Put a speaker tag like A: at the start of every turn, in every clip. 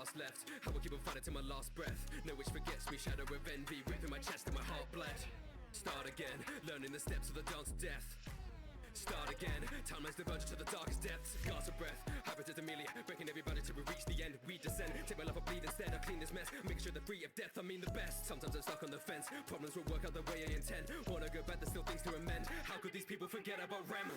A: past left. I will keep on fighting till my last breath. No wish forgets me, shadow of envy ripping my chest and my heart bled. Start again, learning the steps of the dance of death. Start again, time lies divergent to the darkest depths. Gasp of breath, hybrids Amelia, breaking everybody till we reach the end. We descend, take my life or bleed instead. I clean this mess, making sure they're free of death. I mean the best. Sometimes I'm stuck on the fence. Problems will work out the way I intend. Wanna go back, there's still things to amend. How could these people forget about Rem?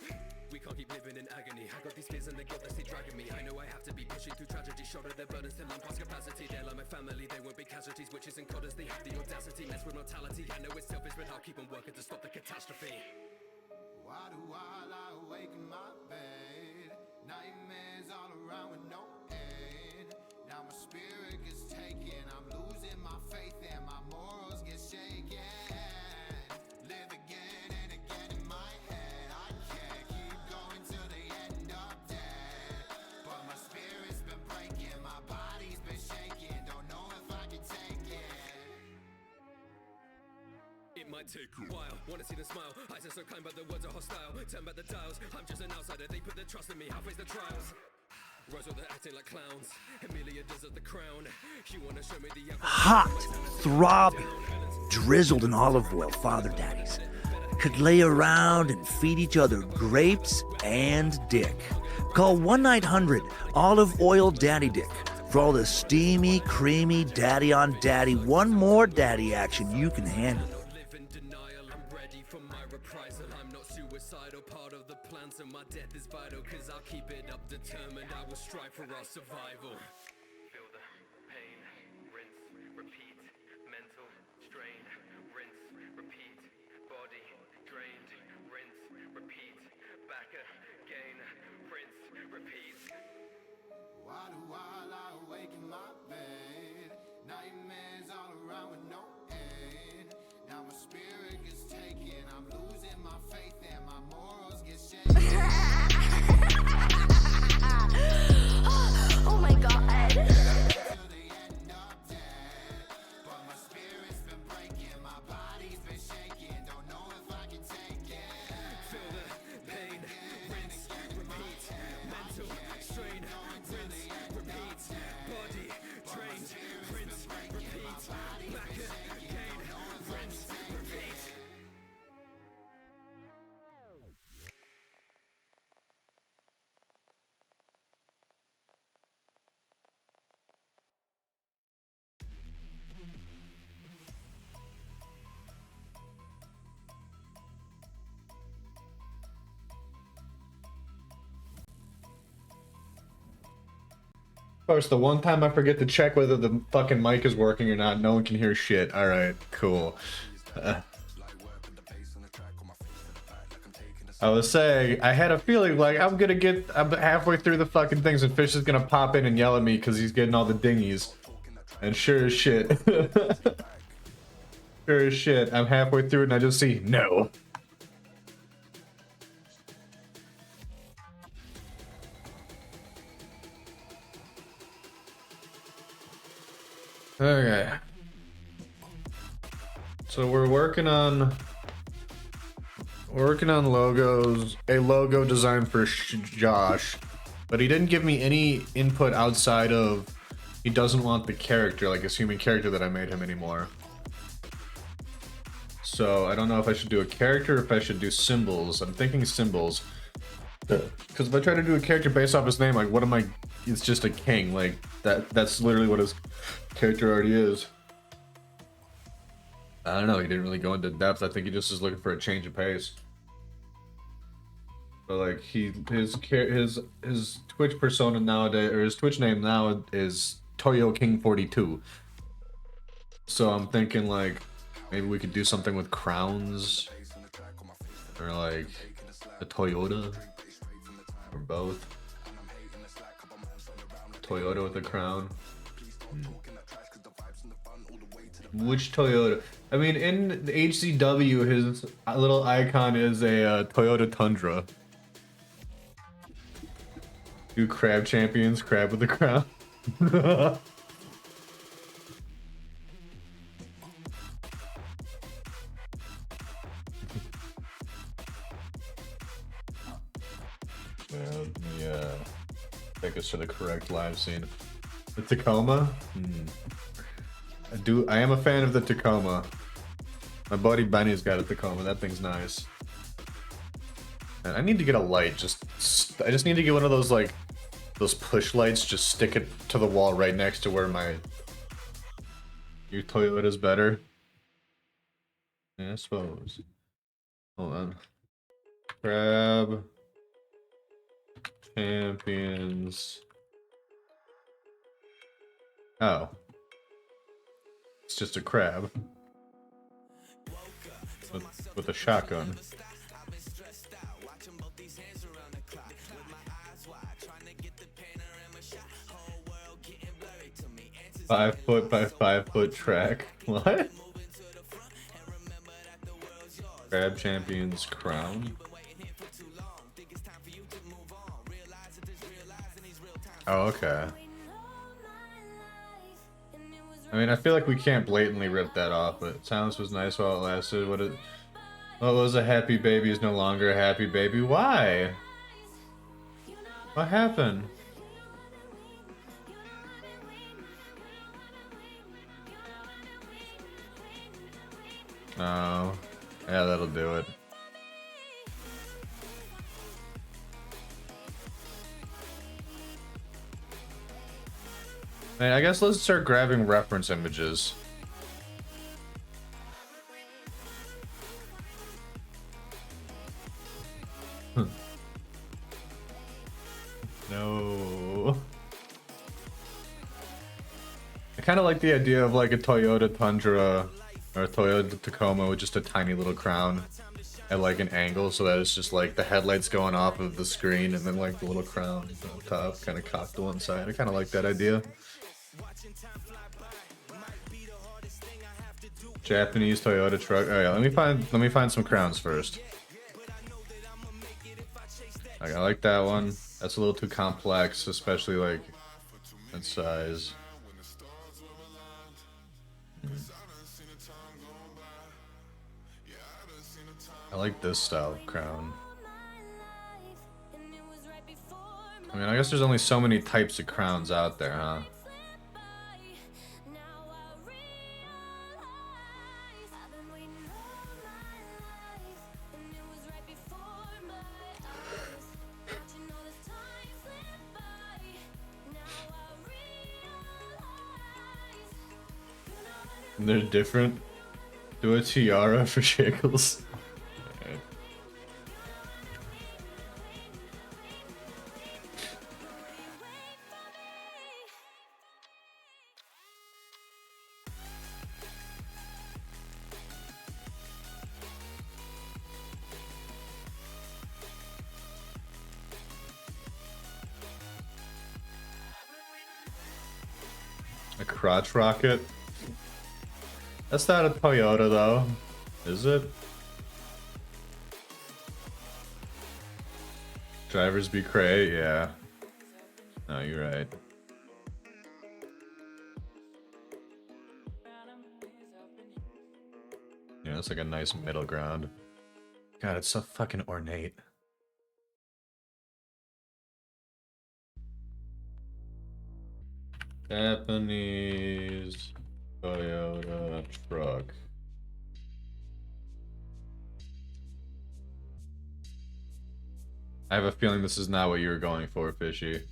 A: We can't keep living in agony. I got these fears and the guilt that's dragging me. I know I have to be pushing through tragedy, shoulder their burdens till I'm past capacity. They're like my family, they won't be casualties. Witches and goddess, they have the audacity. Mess with mortality. I know it's selfish, but I'll keep on working to stop the catastrophe.
B: Why do I lie awake in my bed? Nightmares all around with no end. Now my spirit gets taken. I'm losing my faith and my morals get shaken. Live again and again in my head. I can't keep going till the end of dead. But my spirit's been breaking. My body's been shaking. Don't know if I can take it.
A: It might take a while, wanna see them smile. Eyes are so kind but the words are hostile. Turn back the dials, I'm just an outsider. They put their trust in me, I'll face the trials. Rose they're acting like clowns. Amelia deserves the crown. You wanna show me the
C: Hot, throbbing, drizzled in olive oil father daddies could lay around and feed each other grapes and dick. Call 1-900 Olive Daddy Dick for all the steamy, creamy daddy on daddy, one more daddy action you can handle.
A: I'm not suicidal, part of the plan, so my death is vital. Cause I'll keep it up, determined, I will strive for our survival. Feel the pain, rinse, repeat, mental strain, rinse, repeat, body drained, rinse, repeat, back again, rinse, repeat.
B: Why do I lie awake in my bed? Nightmares all around with no end. Now my spirit gets taken. I'm losing my faith and my morals get shaken.
D: Oh my god.
B: Till the end of dead. But my spirit's been breaking. My body's been shaking. Don't know if I can take it.
A: Feel the pain, rinse, repeat, mental strain, rinse, repeat, body drained, rinse, repeat, back again, rinse, repeat.
E: Of course, the one time I forget to check whether the fucking mic is working or not, no one can hear shit. Alright, cool. I was saying, I had a feeling like I'm halfway through the fucking things and Fish is gonna pop in and yell at me because he's getting all the dingies. And sure as shit. Sure as shit, I'm halfway through it and I just see, no. Okay. So we're working on logos, a logo design for Josh, but he didn't give me any input outside of he doesn't want the character, like his human character that I made him anymore. So I don't know if I should do a character or if I should do symbols. I'm thinking symbols. Because if I try to do a character based off his name, like what am I? It's just a king. Like that's literally what his character already is. I don't know, he didn't really go into depth. I think he just is looking for a change of pace. But like his Twitch persona nowadays, or his Twitch name now is Toyo King 42. So I'm thinking like maybe we could do something with crowns, or like a Toyota, or both. Toyota with a crown. Which Toyota? I mean, in the HCW, his little icon is a Toyota Tundra. Do crab champions, crab with a crown. Yeah, take us to the correct live scene. The Tacoma? I am a fan of the Tacoma. My buddy Benny's got a Tacoma. That thing's nice. And I need to get a light. I just need to get one of those, like, those push lights. Just stick it to the wall right next to where your Toyota's better. Yeah, I suppose. Hold on. Crab. Champions. Oh. It's just a crab. With a shotgun. Five foot by 5 foot track. What? Crab Champions crown. Oh, okay. I mean, I feel like we can't blatantly rip that off, but silence was nice while it lasted. What was a happy baby is no longer a happy baby. Why? What happened? Oh, yeah, that'll do it. I guess let's start grabbing reference images. No. I kind of like the idea of like a Toyota Tundra or a Toyota Tacoma with just a tiny little crown at like an angle, so that it's just like the headlights going off of the screen and then like the little crown on top kind of cocked to one side. I kind of like that idea. Japanese Toyota truck. Oh yeah, let me find some crowns first. I like that one. That's a little too complex, especially like in size. I like this style of crown. I mean, I guess there's only so many types of crowns out there, huh? They're different. Do a tiara for shekels. Right. A crotch rocket. That's not a Toyota though, is it? Drivers be cray, yeah. No, you're right. Yeah, it's like a nice middle ground. God, it's so fucking ornate. Japanese Toyota truck. I have a feeling this is not what you were going for, Fishy.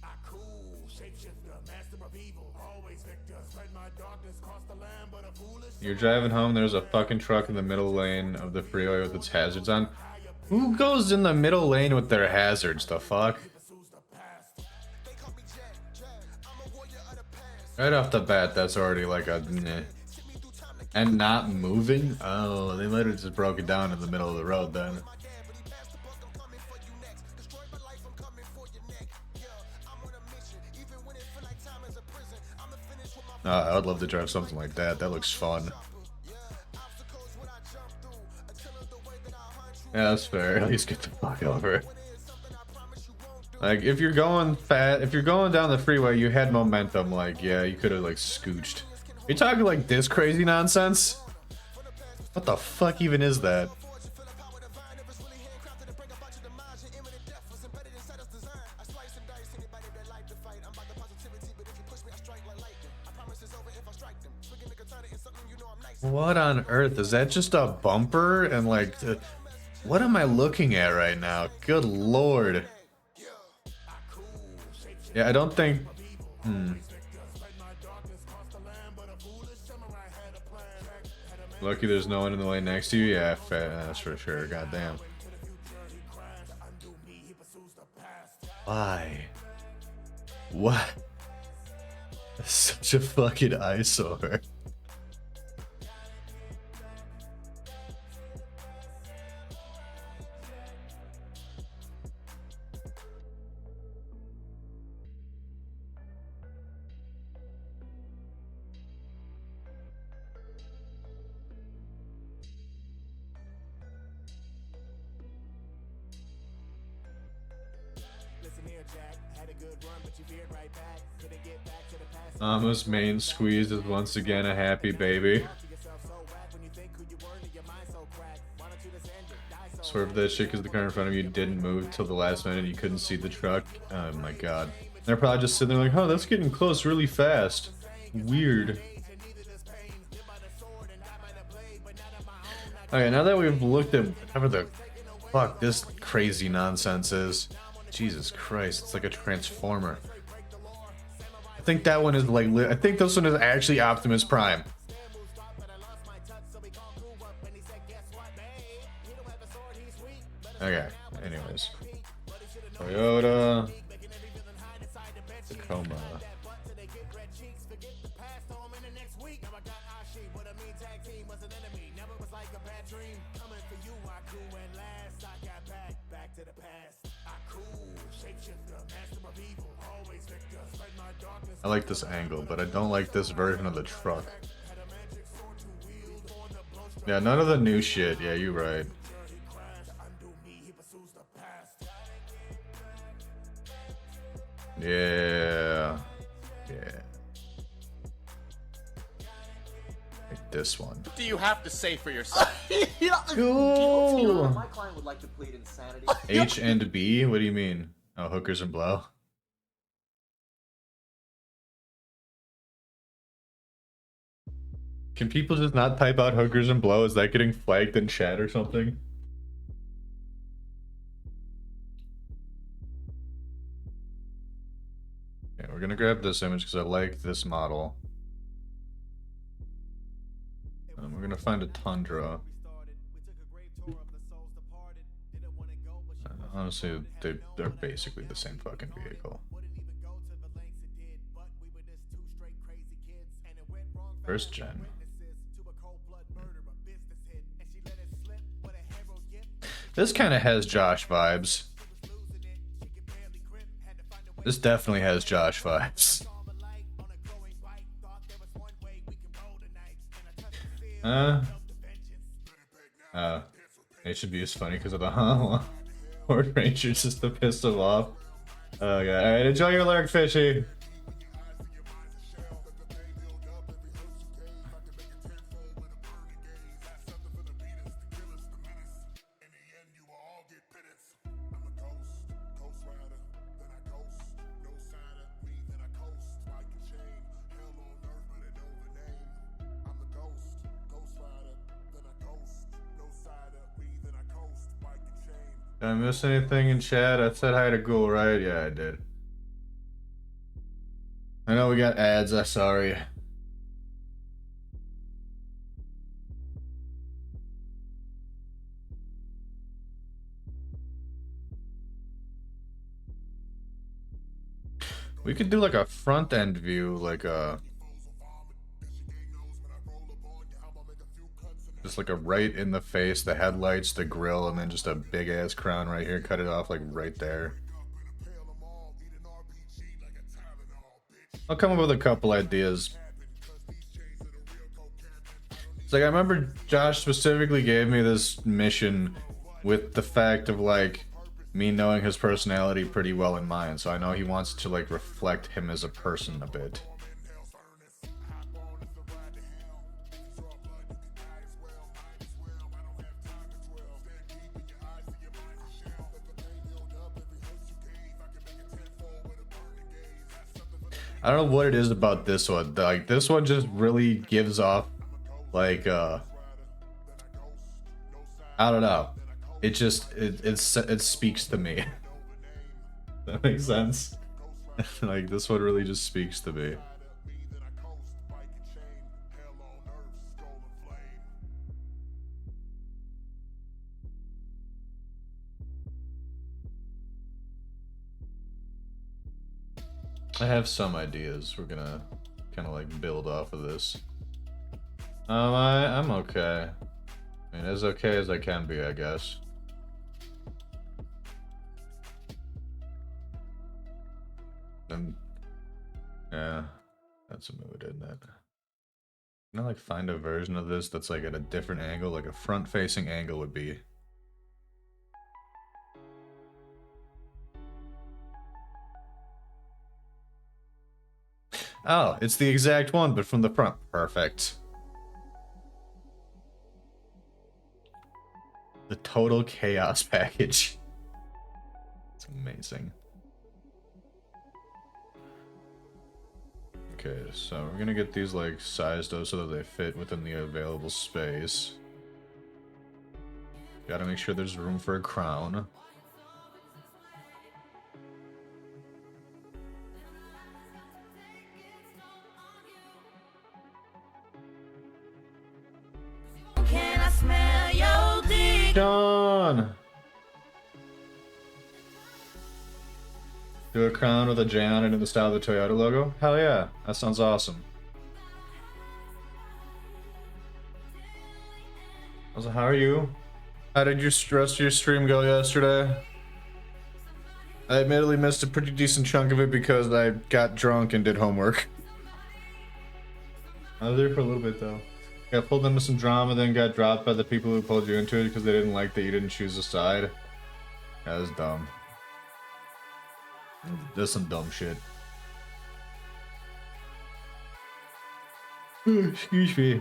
E: You're driving home, there's a fucking truck in the middle lane of the freeway with its hazards on. Who goes in the middle lane with their hazards, the fuck? Right off the bat, that's already like a meh. And not moving? Oh, they literally just broke it down in the middle of the road then. I would love to drive something like that. That looks fun. Yeah, that's fair. At least get the fuck over. Like, if you're going down the freeway, you had momentum, like, yeah, you could have, like, scooched. Are you talking, like, this crazy nonsense? What the fuck even is that? What on earth? Is that just a bumper? And like, what am I looking at right now? Good lord. Yeah, I don't think... Lucky there's no one in the lane next to you? Yeah, that's for sure. Goddamn. Why? What? That's such a fucking eyesore. Mama's main squeeze is once again a happy baby. Swerve that shit because the car in front of you didn't move till the last minute and you couldn't see the truck. Oh my god. They're probably just sitting there like, oh, that's getting close really fast. Weird. Okay, now that we've looked at whatever the fuck this crazy nonsense is. Jesus Christ, it's like a transformer. I think that one is like, I think this one is actually Optimus Prime. Okay, anyways. Toyota. Tacoma. I like this angle, but I don't like this version of the truck. Yeah, none of the new shit. Yeah, you're right. Yeah. Yeah. Like this one.
D: What do you have to say for yourself?
E: Cool.
F: My client would like to plead insanity.
E: H and B? What do you mean? Oh, hookers and blow? Can people just not type out hookers and blow? Is that getting flagged in chat or something? Okay, we're gonna grab this image because I like this model. And we're gonna find a Tundra. Honestly, they're basically the same fucking vehicle. First gen. This kind of has Josh vibes. This definitely has Josh vibes. HB is funny because of the Ford Ranger just to piss him off. Oh god. Alright, enjoy your lurk, Fishy. Did I miss anything in chat? I said hi to Ghoul, right? Yeah, I did. I know we got ads, I'm sorry. We could do like a front end view, like a... just like a right in the face, the headlights, the grill, and then just a big ass crown right here. Cut it off like right there. I'll come up with a couple ideas. It's like I remember Josh specifically gave me this mission with the fact of like me knowing his personality pretty well in mind, so I know he wants to like reflect him as a person a bit. I don't know what it is about this one. Like, this one just really gives off Like, I don't know. It just, it speaks to me. That makes sense. Like, this one really just speaks to me. I have some ideas. We're gonna kind of like build off of this. I'm okay. I mean, as okay as I can be, I guess. And yeah, that's a mood, isn't it? Can I like find a version of this that's like at a different angle, like a front-facing angle would be. Oh, it's the exact one, but from the front. Perfect. The total chaos package. It's amazing. Okay, so we're gonna get these like sized up so that they fit within the available space. Gotta make sure there's room for a crown.
G: Can I smell your dick?
E: John! Do a crown with a J on it in the style of the Toyota logo? Hell yeah, that sounds awesome. Also, how are you? How did your rest of your stream go yesterday? I admittedly missed a pretty decent chunk of it because I got drunk and did homework. I was there for a little bit though. Got pulled into some drama, then got dropped by the people who pulled you into it because they didn't like that you didn't choose a side. That was dumb. That's some dumb shit. Excuse me.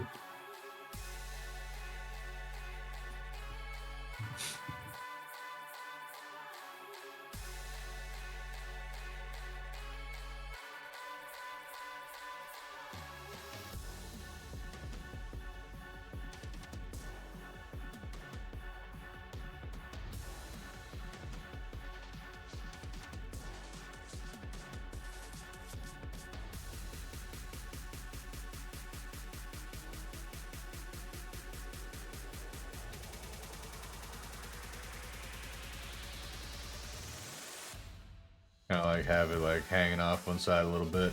E: Kind of like have it like hanging off one side a little bit,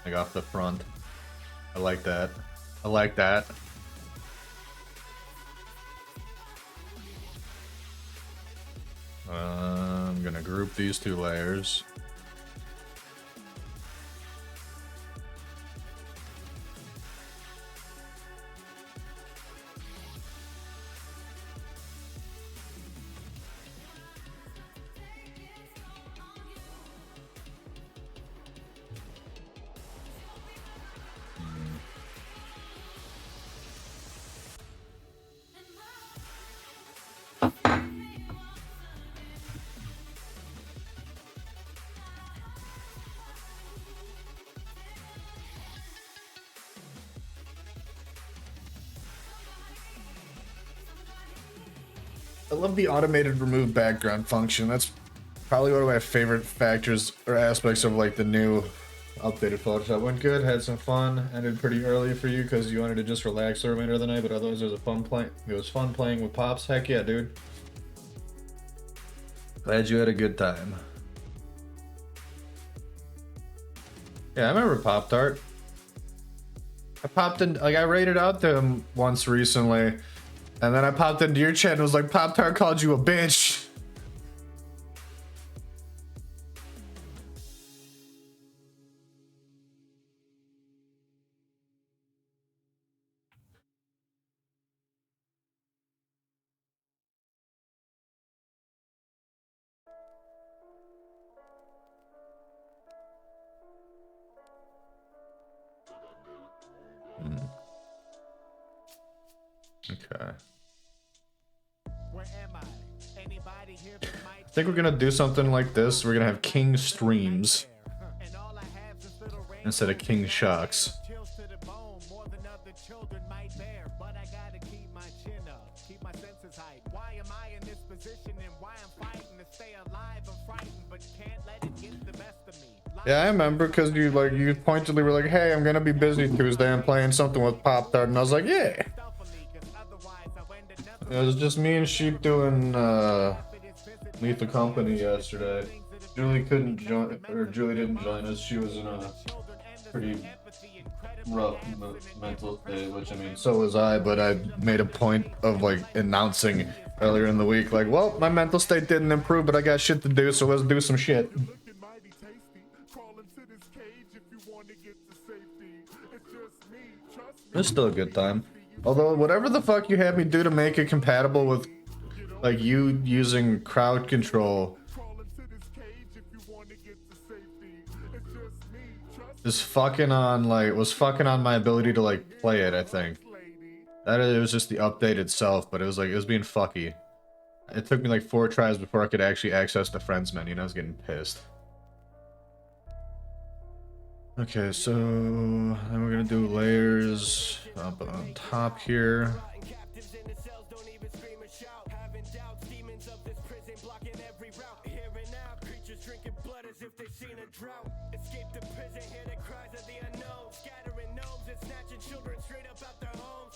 E: like off the front. I like that. I like that. I'm gonna group these two layers. I love the automated remove background function. That's probably one of my favorite factors or aspects of like the new updated Photoshop. Went good, had some fun, ended pretty early for you because you wanted to just relax the remainder of the night, but otherwise it was fun playing with Pops. Heck yeah, dude. Glad you had a good time. Yeah, I remember Pop Tart. I popped in, like I rated out them once recently. And then I popped into your chat and was like, Pop Tart called you a bitch. Okay. I think we're gonna do something like this. We're gonna have King Streams instead of King Shocks.
H: type. Why am I in this position and why I'm fighting to stay alive? I'm frightened, but can't let it get the best of me.
E: Yeah, I remember because you pointedly were like, "Hey, I'm gonna be busy Tuesday. I'm playing something with Pop Tart," and I was like, "Yeah." It was just me and Sheep doing Lethal Company yesterday. Julie couldn't join, or Julie didn't join us. She was in a pretty rough mental state, which I mean, so was I. But I made a point of like announcing earlier in the week, like, "Well, my mental state didn't improve, but I got shit to do, so let's do some shit." It's still a good time. Although, whatever the fuck you had me do to make it compatible with, like, you using crowd control is fucking on, like, was fucking on my ability to, like, play it, I think. That it was just the update itself, but it was, like, it was being fucky. It took me, like, 4 tries before I could actually access the friends menu, and I was getting pissed. Okay, so then we're gonna do layers up on top here.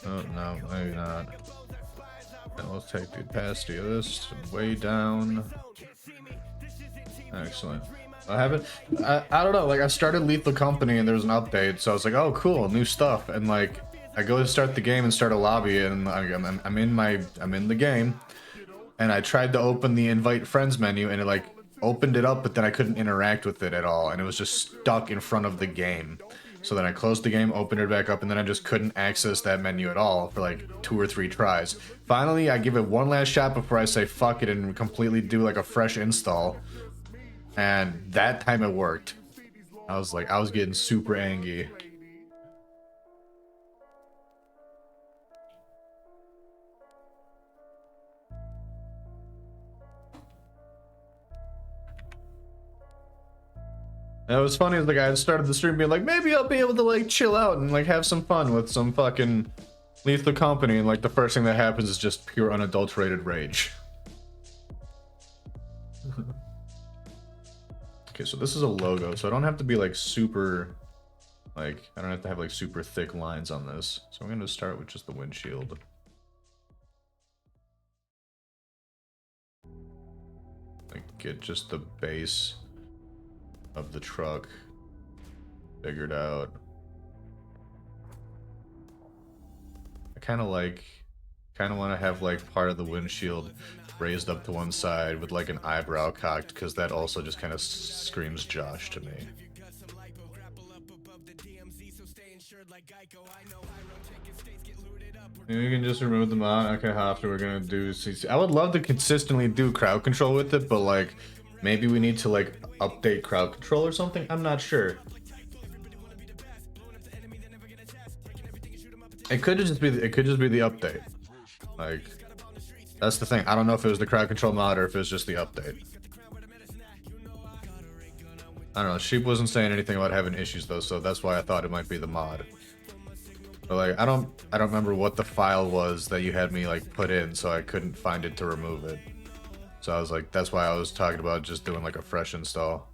E: Oh no, maybe not. Then we'll take the opacity of this way down. Excellent. I don't know, like I started Lethal Company and there was an update, so I was like, oh cool, new stuff, and like I go to start the game and start a lobby, and I'm in the game, and I tried to open the invite friends menu and it like opened it up, but then I couldn't interact with it at all, and it was just stuck in front of the game. So then I closed the game, opened it back up, and then I just couldn't access that menu at all for like 2 or 3 tries. Finally, I give it one last shot before I say fuck it and completely do like a fresh install. And that time it worked. I was getting super angry. And it was funny, like I had started the stream being like, maybe I'll be able to like chill out and like have some fun with some fucking Lethal Company, and like the first thing that happens is just pure unadulterated rage. Okay, so this is a logo, so I don't have to be like super, like, I don't have to have like super thick lines on this. So I'm gonna start with just the windshield. Like, get just the base of the truck figured out. I kind of want to have like part of the windshield raised up to one side with like an eyebrow cocked, because that also just kind of screams Josh to me. You can just remove the mod. Okay, after we're gonna do CC. I would love to consistently do crowd control with it, but like maybe we need to like update crowd control or something. I'm not sure. It could just be the update. Like, that's the thing. I don't know if it was the crowd control mod or if it was just the update. I don't know. Sheep wasn't saying anything about having issues though, so that's why I thought it might be the mod. But like, I don't remember what the file was that you had me like put in, so I couldn't find it to remove it. So I was like, that's why I was talking about just doing like a fresh install.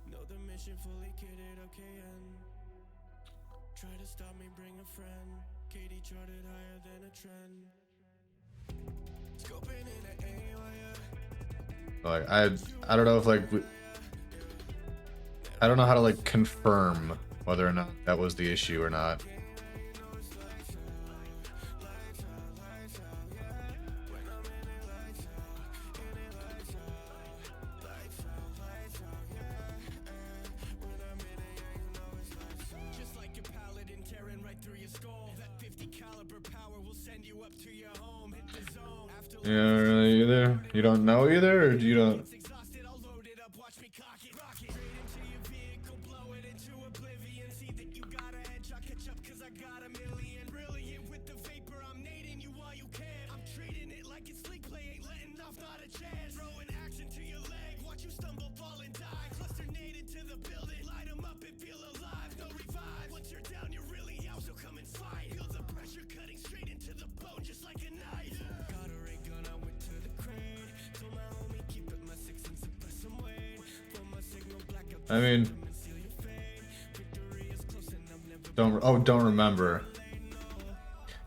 E: Like I don't know if like I don't know how to like confirm whether or not that was the issue or not. Yeah, really either? You don't know either, or do you don't? I mean, don't remember.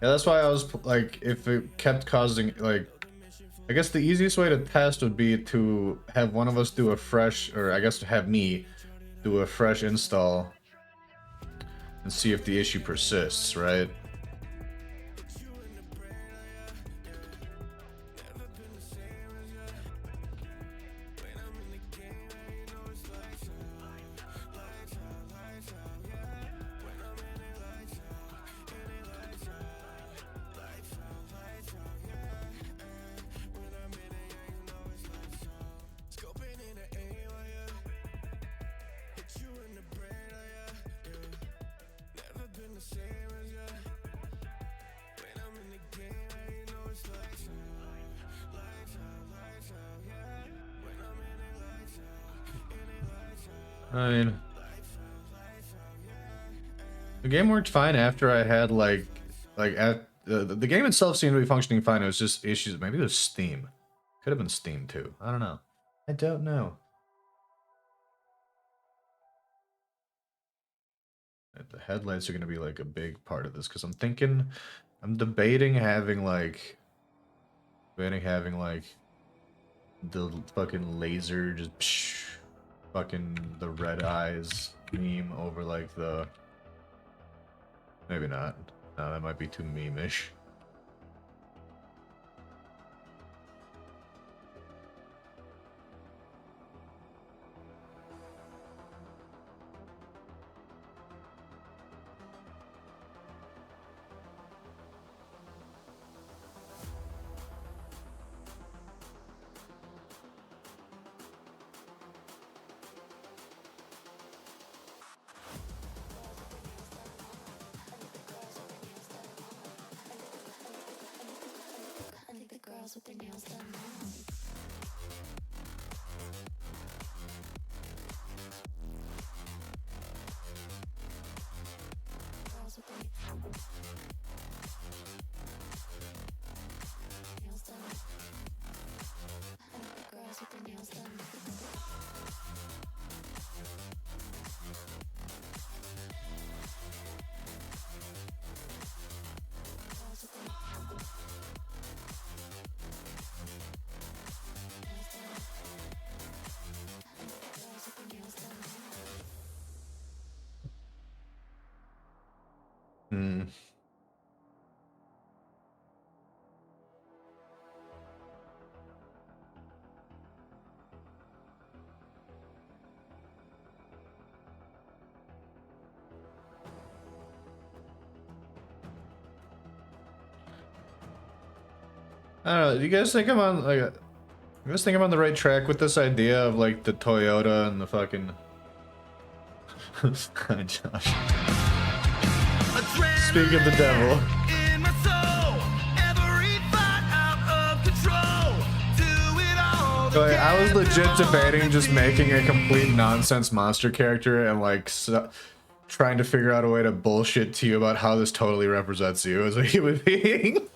E: Yeah, that's why I was like, if it kept causing like, I guess the easiest way to test would be to have one of us do a fresh, or I guess to have me do a fresh install and see if the issue persists, right? I mean, the game worked fine after I had the game itself seemed to be functioning fine. It was just issues. Maybe it was Steam. Could have been Steam too. I don't know. I don't know. The headlights are gonna be like a big part of this because I'm debating having like the fucking laser just fucking the red eyes meme over like the. Maybe not. No, that might be too meme-ish.
I: With their nails done. Girls with their nails done. I like the girls with their nails done. I don't know. Do you guys think I'm on like? You guys think I'm on the right track with this idea of like the Toyota and the fucking? Josh. Speak of the devil. Like, I was legit debating just making a complete nonsense monster character and like trying to figure out a way to bullshit to you about how this totally represents you as a human being.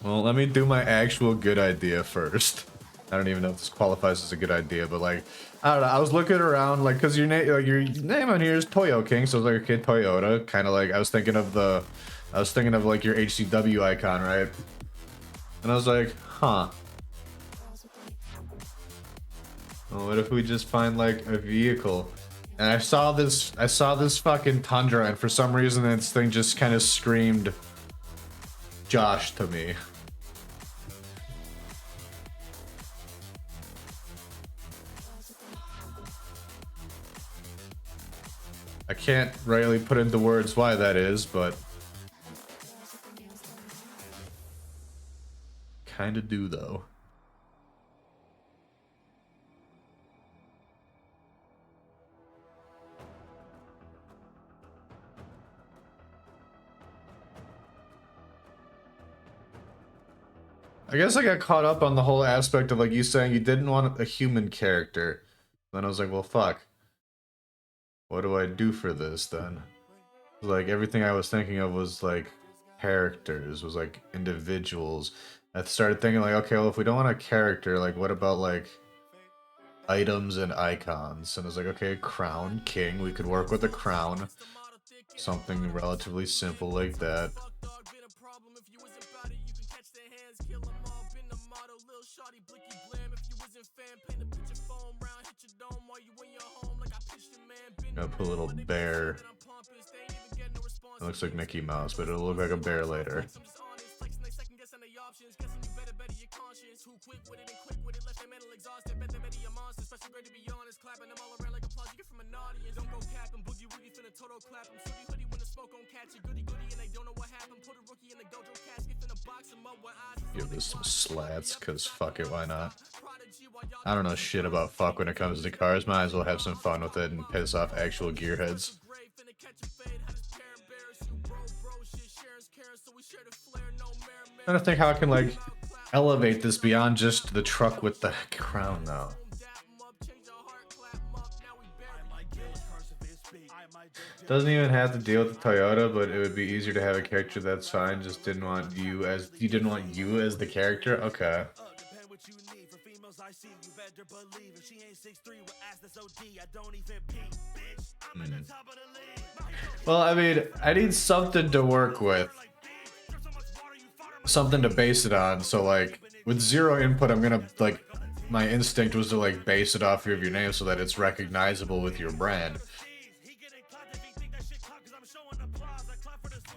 I: Well, let me do my actual good idea first. I don't even know if this qualifies as a good idea, but like, I don't know. I was looking around, like, cause your name on here is Toyo King, so I was like, okay, Toyota. Kind of like I was thinking of like your HCW icon, right? And I was like, huh. Well, what if we just find like a vehicle? And I saw this fucking Tundra, and for some reason this thing just kind of screamed Josh to me. I can't rightly put into words why that is, but kinda do though. I guess I got caught up on the whole aspect of like you saying you didn't want a human character. Then I was like, well, fuck. What do I do for this then? Like everything I was thinking of was like characters, was like individuals. I started thinking like, okay, well, if we don't want a character, like what about like items and icons? And I was like, okay, crown, king, we could work with a crown. Something relatively simple like that. Gonna put a little bear. It looks like Mickey Mouse, but it'll look like a bear later. Give this some slats, cause fuck it, why not? I don't know shit about fuck when it comes to cars. Might as well have some fun with it and piss off actual gearheads. I'm trying to think how I can like elevate this beyond just the truck with the crown now. Doesn't even have to deal with the Toyota, but it would be easier to have a character that's fine. Just didn't want you as the character. Okay. Well, I mean, I need something to work with. Something to base it on. So like with zero input, I'm gonna like, my instinct was to like base it off of your name so that it's recognizable with your brand.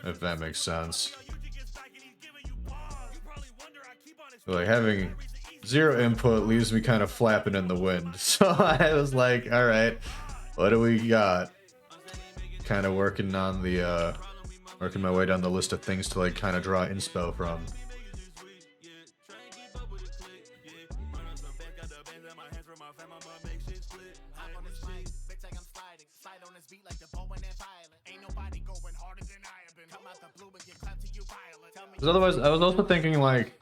I: If that makes sense. So like having zero input leaves me kind of flapping in the wind. So I was like, all right, what do we got? Kind of working on the working my way down the list of things to like kind of draw inspo from. Because otherwise, I was also thinking like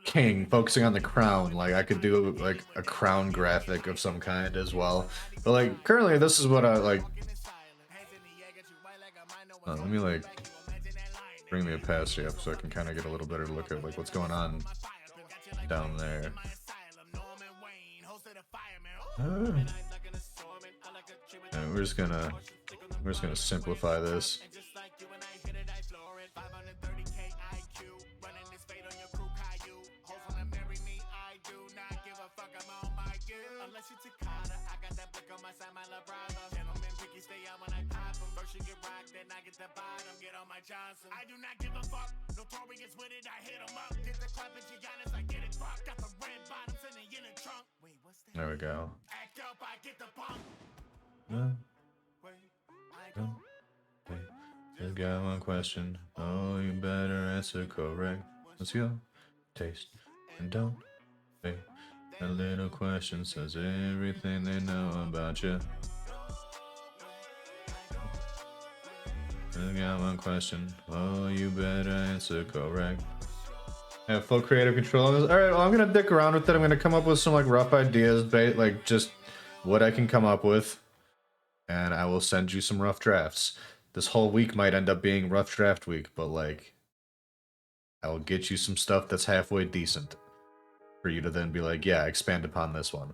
I: king, focusing on the crown. Like I could do like a crown graphic of some kind as well. But like currently, this is what I like. Let me like bring the opacity up so I can kind of get a little better look at like what's going on down there. And we're just gonna simplify this.
H: I do not give a fuck. Notorious with it, I hit 'em up. Get the clap and Giannis, I get it fucked. Got the red bottoms in the inner trunk. Wait, what's that?
I: There we go.
H: Act up, I get the pump.
I: Just got one question. Oh, you better answer correct. Let's go. Taste and don't wait. A little question says everything they know about you. I got one question. Oh, you better answer correct. I have full creative control on this. All right, well, I'm gonna dick around with it. I'm gonna come up with some like rough ideas, like just what I can come up with, and I will send you some rough drafts. This whole week might end up being rough draft week, but like, I will get you some stuff that's halfway decent for you to then be like, yeah, expand upon this one.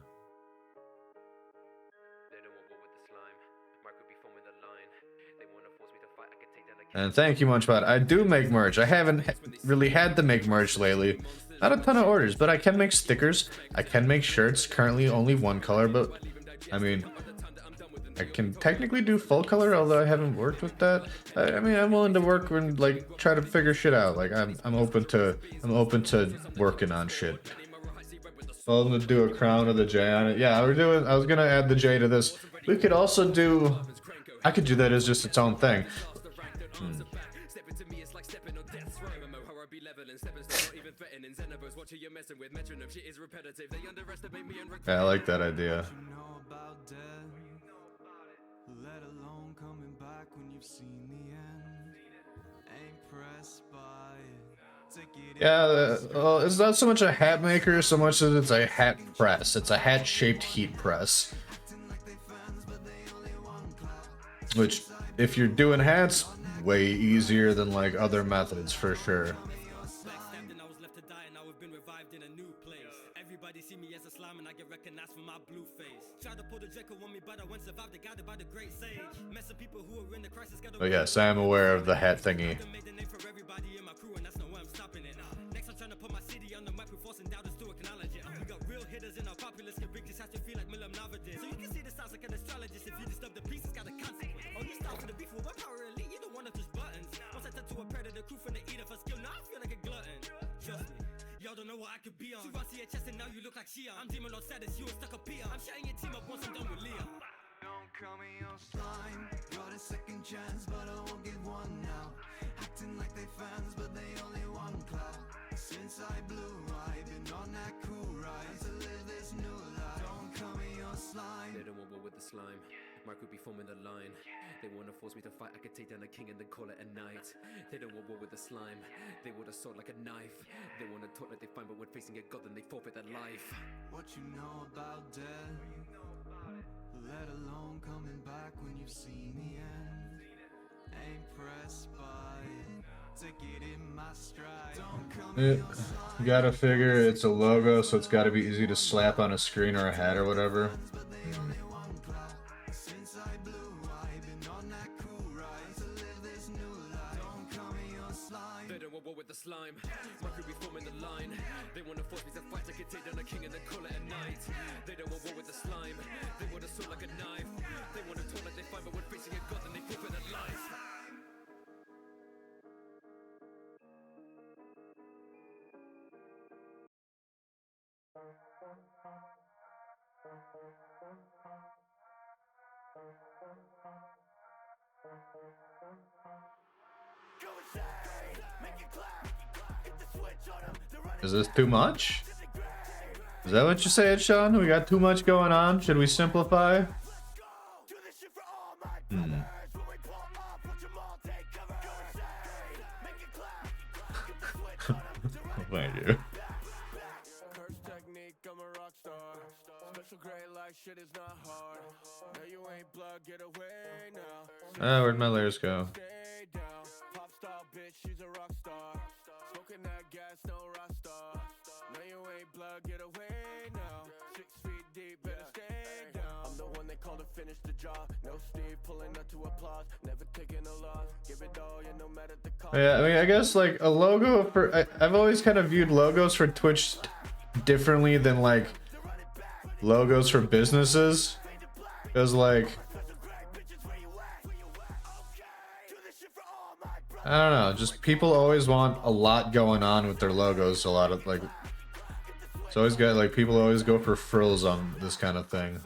I: And thank you, Munch-Dawg. I do make merch. I haven't really had to make merch lately. Not a ton of orders, but I can make stickers. I can make shirts. Currently only one color, but I mean, I can technically do full color, although I haven't worked with that. I mean, I'm willing to work and like try to figure shit out. Like I'm open to working on shit. Well, I'm gonna do a crown with a J on it. Yeah, I was gonna add the J to this. We could also do. I could do that as just its own thing. Yeah, I like that idea. Yeah, well, it's not so much a hat maker so much as it's a hat press. It's a hat-shaped heat press. Which, if you're doing hats, way easier than like other methods for sure.
A: Backstabbed and I was left to die and now we've been revived in a new place. Everybody see me as a slime and I get recognized for my blue face. Tried to pull the Draco on me but I went survived the guided by the great sage. Messing people who are in the crisis got.
I: But yes, I am aware of the hat thingy.
A: Made a name for everybody in my crew and that's no way I'm stopping it. Next I'm trying to put my city on the map with forcing doubters to acknowledge it. We got real hitters in our populace, get big just has to feel like Milam Navadin. So you can see this sounds like an astrologist. If you disturb the peace, it's got a consequence. Oh, you start with the beef with what power elite, you don't want to push buttons. Once I turn to a predator, crew from the eater for skill, now I feel like a glutton. Trust me, y'all don't know what I could be on. You run to your chest and now you look like Shia. I'm demon on status, you a stuck up here. I'm shutting your team up once I'm done with Leah.
B: Don't call me your slime. Got a second chance, but I won't give one now. Acting like they fans, but they only want clout. Since I blew, I've been on that cool ride to live this new life. Don't call me your slime.
A: They don't want war with the slime. My group be forming the line. They wanna force me to fight. I could take down a king and then call it a night. They don't want war with the slime. They want a sword like a knife. They wanna talk like they find, but when facing a god, then they forfeit their life.
B: What you know about death? Let alone coming back when you've seen the end. Ain't pressed by it. Take it in my stride. Don't call me your slime.
I: You gotta figure it's a logo, so it's gotta be easy to slap on a screen or a hat or whatever.
B: But they only want clout. Since I blew, I've been on that cool ride to live this new life. Don't call me your slime.
A: They don't want war with the slime. My crew be forming the line. They wanna force me to fight. I could take down a king and then call it a night. They don't want war with the slime. They want a sword like a knife. They wanna talk like they find, but when facing a god, then they forfeit their life.
I: Is this too much? Is that what you said, Sean? We got too much going on. Should we simplify? Thank you.
H: Curse technique, I'm a rock star. Special grade like shit is not hard. No, you ain't blood, get away now.
I: Ah, where'd my layers go?
H: Stay down. Pop star bitch, she's a rock star. Smoking that gas, no rock star. No, you ain't blood, get away now. 6 feet deep, better stay down. I'm the one they call to finish the job. No Steve pulling up to applause. Never taking a loss. Give it all, yeah, no matter the cost.
I: Yeah, I mean, I guess like a logo for I've always kind of viewed logos for Twitch differently than like logos for businesses, because like I don't know, just people always want a lot going on with their logos. A lot of like it's always got like people always go for frills on this kind of thing.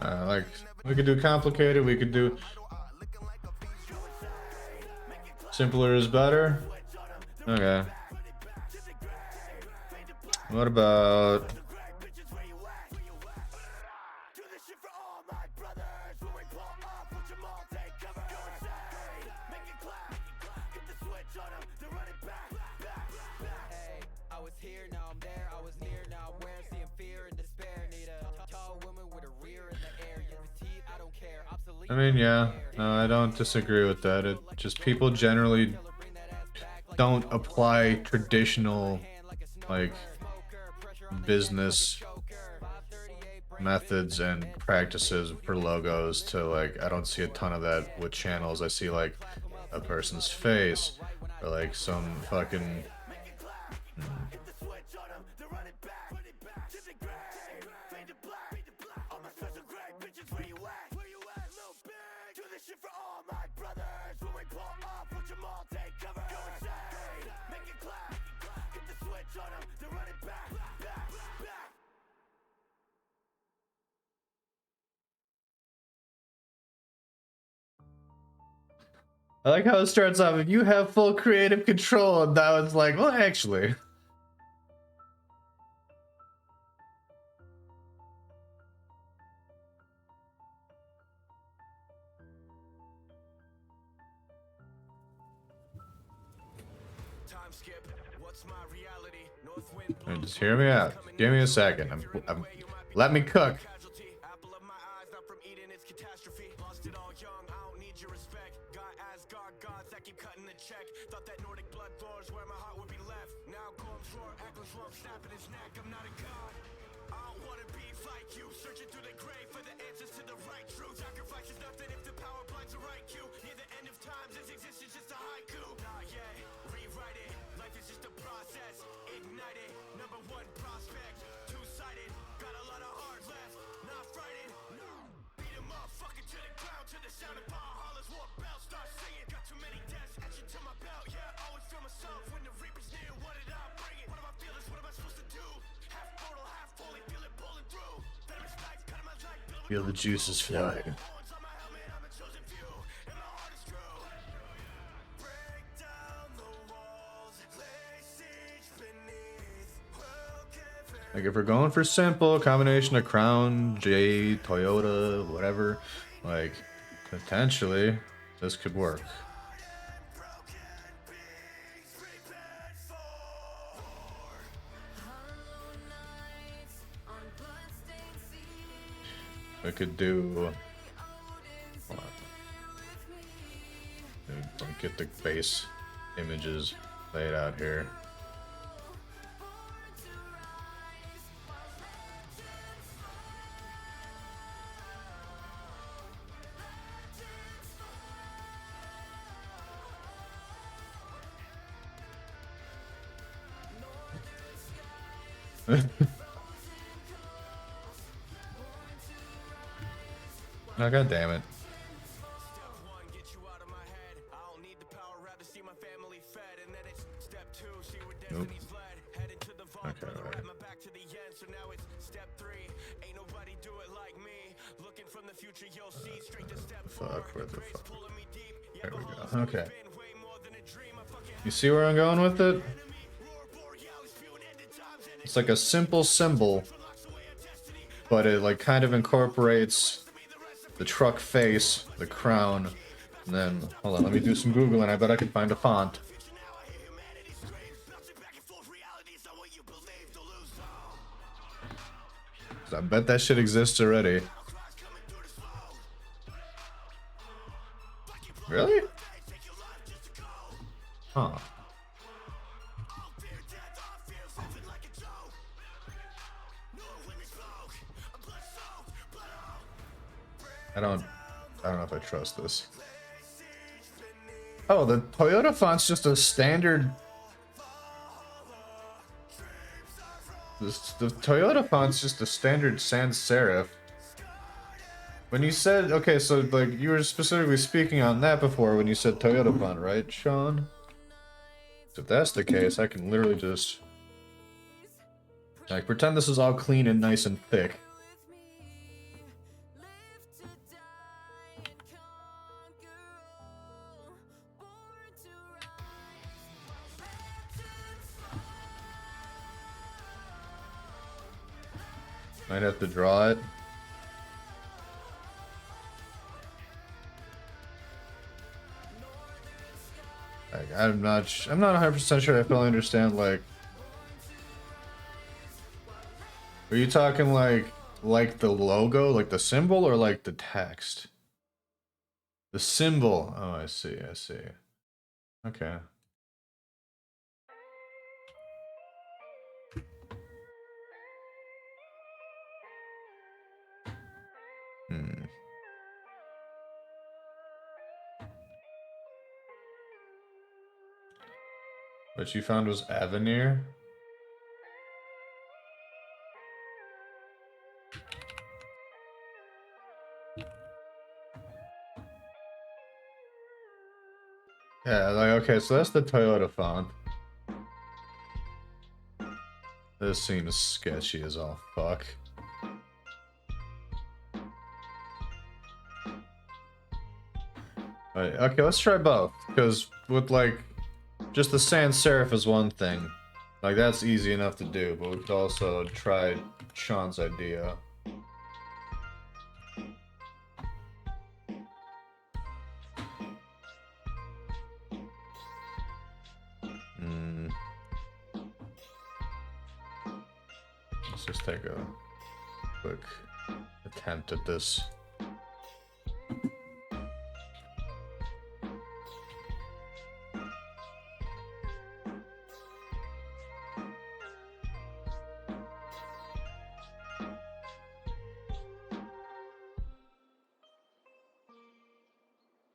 I: Like we could do complicated, we could do simpler is better. Okay. What about I mean, yeah, no, I don't disagree with that. It just people generally don't apply traditional like business methods and practices for logos to like I don't see a ton of that with channels. I see like a person's face or like some fucking I like how it starts off, if you have full creative control, and now it's like, well, actually. And just hear me out. Give me a second. Let me cook. Feel the juices flowing. Like if we're going for simple, combination of Crown, J, Toyota, whatever, like potentially this could work. We could do. Hold on. Don't get the base images laid out here. Oh, God damn it. Nope. Okay, right. Fuck, where the fuck? There we go. Okay. You see where I'm going with it? It's like a simple symbol, but it like kind of incorporates the truck face, the crown, and then, hold on, let me do some Googling. I bet I can find a font. I bet that shit exists already. Really? Huh. I don't know if I trust this. Oh, the Toyota font's just a standard. The Toyota font's just a standard sans serif. When you said, okay, so like you were specifically speaking on that before when you said Toyota font, right, Sean? So if that's the case, I can literally just like pretend this is all clean and nice and thick. Might have to draw it. Like, I'm not 100% sure I fully understand, like, are you talking like the logo, like the symbol, or like the text? The symbol. Oh, I see, I see. Okay. What you found was Avenir? Yeah, like, okay, so that's the Toyota font. This seems sketchy as all fuck. Right, okay, let's try both, because with, like, just the sans serif is one thing. Like, that's easy enough to do, but we could also try Sean's idea. Let's just take a quick attempt at this.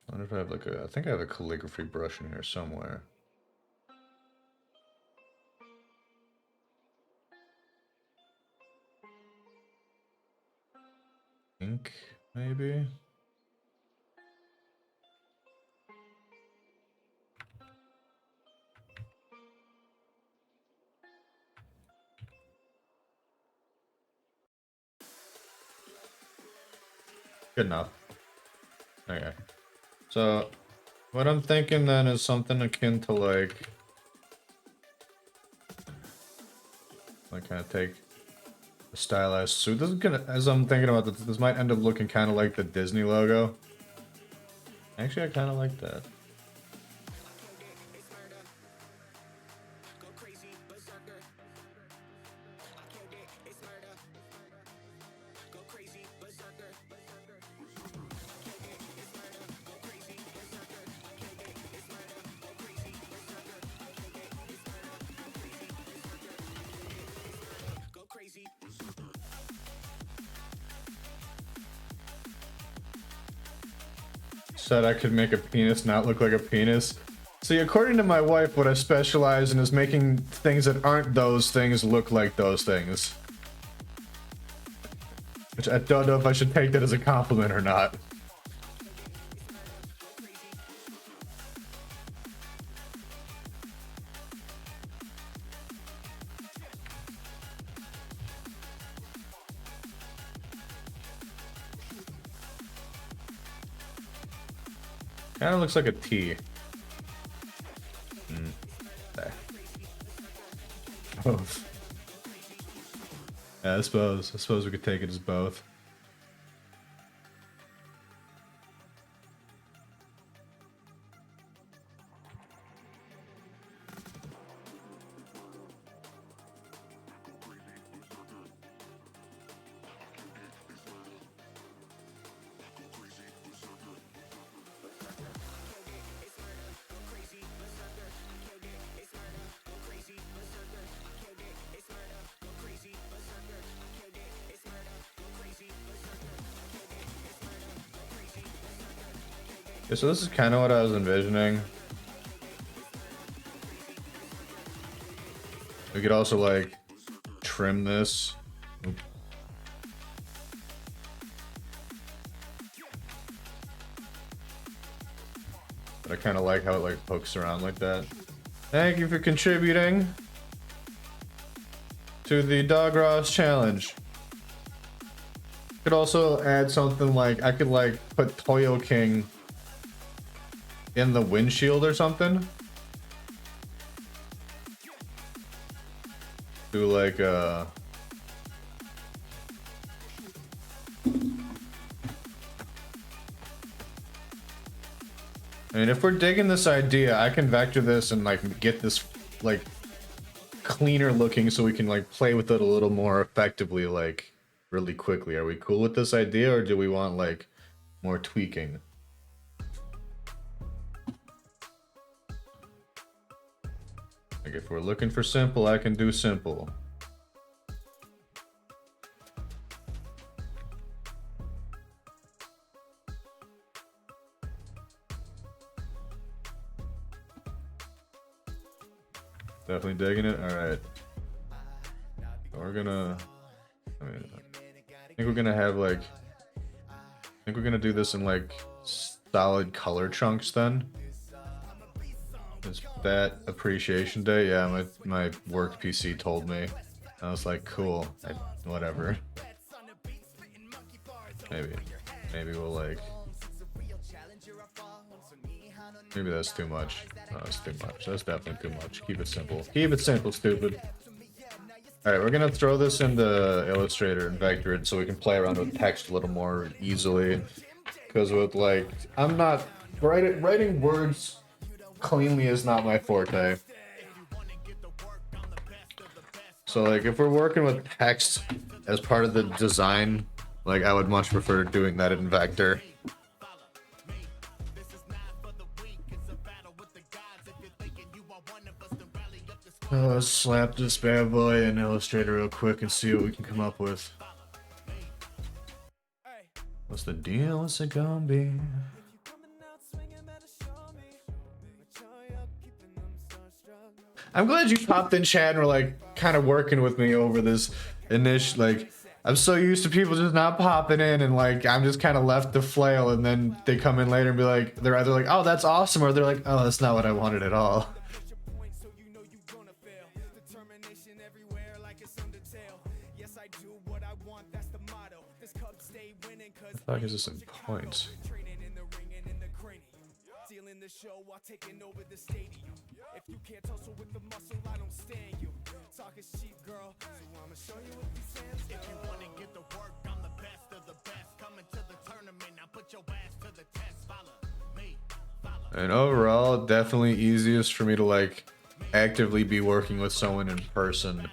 I: I wonder if I have like a, I think I have a calligraphy brush in here somewhere. Ink, maybe? Good enough. Okay. So, what I'm thinking then is something akin to like kind of take a stylized suit. This is gonna, as I'm thinking about this, this might end up looking kind of like the Disney logo. Actually, I kind of like that. Said I could make a penis not look like a penis. See, according to my wife, what I specialize in is making things that aren't those things look like those things. Which I don't know if I should take that as a compliment or not. Kind of looks like a T. There. Both. Yeah, I suppose we could take it as both. Yeah, so this is kind of what I was envisioning. We could also like trim this. Oop. But I kind of like how it like pokes around like that. Thank you for contributing to the Dog Ross challenge. Could also add something like, I could like put Toyo King in the windshield or something. Do like a I mean, if we're digging this idea, I can vector this and like get this like cleaner looking so we can like play with it a little more effectively, like really quickly. Are we cool with this idea, or do we want like more tweaking? Like if we're looking for simple, I can do simple. Definitely digging it. All right. We're gonna, I think we're gonna have like, I think we're gonna do this in like solid color chunks then. Is that appreciation day? Yeah, my work PC told me. I was like, cool, whatever. Maybe we'll like, maybe that's too much. No, that's too much. That's definitely too much. Keep it simple. Keep it simple, stupid. All right, we're gonna throw this into Illustrator and vector it so we can play around with text a little more easily. Because with like, I'm not writing words cleanly is not my forte. So like if we're working with text as part of the design, like I would much prefer doing that in vector. Let's slap this bad boy in Illustrator real quick and see what we can come up with. What's the deal? What's it gonna be? I'm glad you popped in chat and were like kind of working with me over this initial, like, I'm so used to people just not popping in and like I'm just kind of left to flail, and then they come in later and be like, they're either like, oh that's awesome, or they're like, oh that's not what I wanted at all. The fuck is this in points?
H: If you can't tussle with the muscle, I don't stand you. Talk is cheap, girl, so I'ma show you what these hands do. If you wanna get the work, I'm the best of the best. Coming to the tournament, now put your ass to the test. Follow me, follow.
I: And overall, definitely easiest for me to like actively be working with someone in person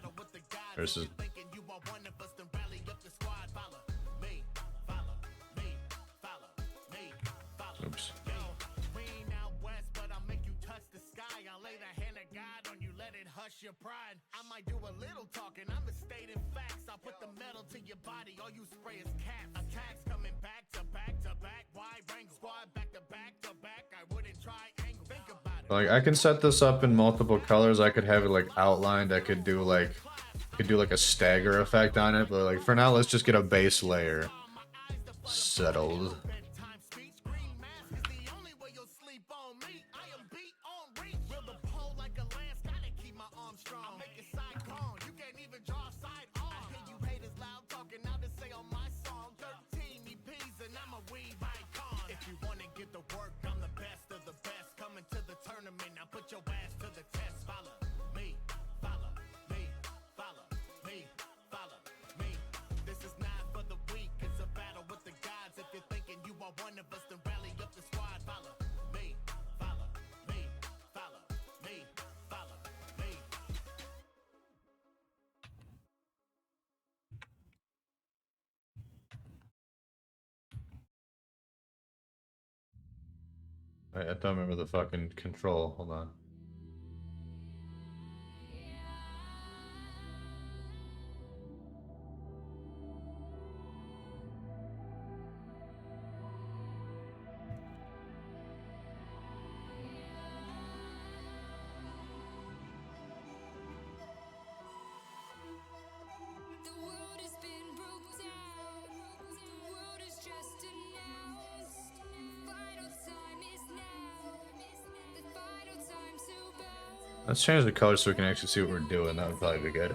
I: versus. Oops.
B: Your pride. I might do a little talking. I'm stating facts. I'll put the metal to your body. All you spray is caps. Attacks coming back to back to back. Wide rank squad back to back to back. I wouldn't try angle. Think about it.
I: Like I can set this up in multiple colors. I could have it like outlined. I could do like a stagger effect on it. But like for now, let's just get a base layer settled. I don't remember the fucking control. Hold on. Let's change the color so we can actually see what we're doing. That would probably be good.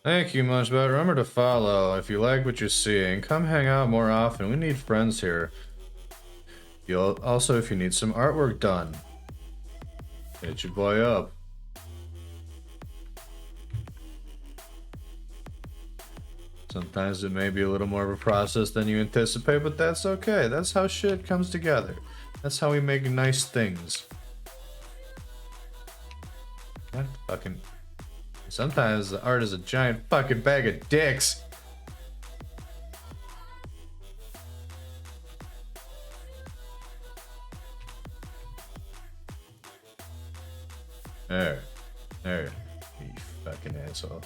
I: Thank you, Munch-Dawg. Remember to follow. If you like what you're seeing, come hang out more often. We need friends here. You'll also, if you need some artwork done, hit your boy up. Sometimes it may be a little more of a process than you anticipate, but that's okay. That's how shit comes together. That's how we make nice things. God fucking... Sometimes the art is a giant fucking bag of dicks. There. You fucking asshole.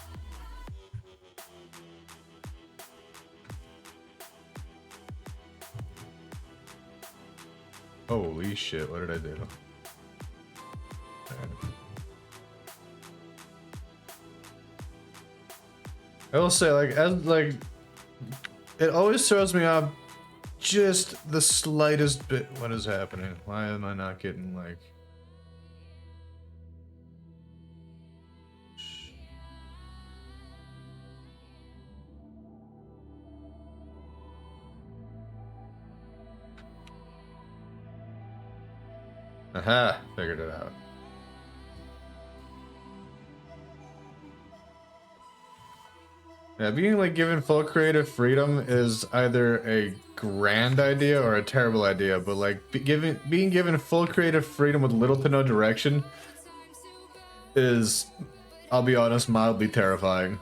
I: Holy shit, what did I do? I will say, it always throws me off just the slightest bit. What is happening? Why am I not getting, like... Aha, figured it out. Yeah, being like given full creative freedom is either a grand idea or a terrible idea, but like being given full creative freedom with little to no direction is, I'll be honest, mildly terrifying.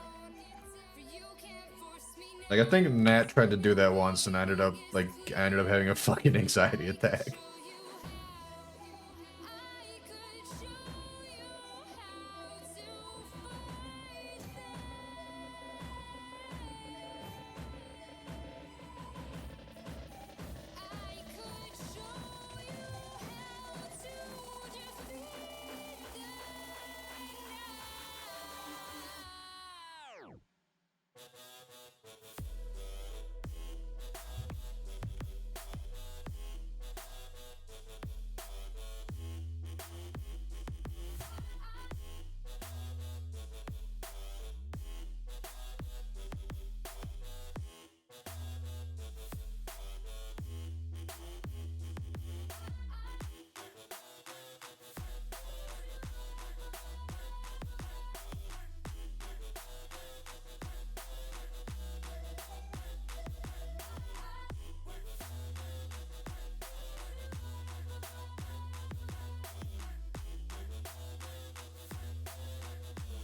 I: Like, I think Nat tried to do that once and I ended up having a fucking anxiety attack.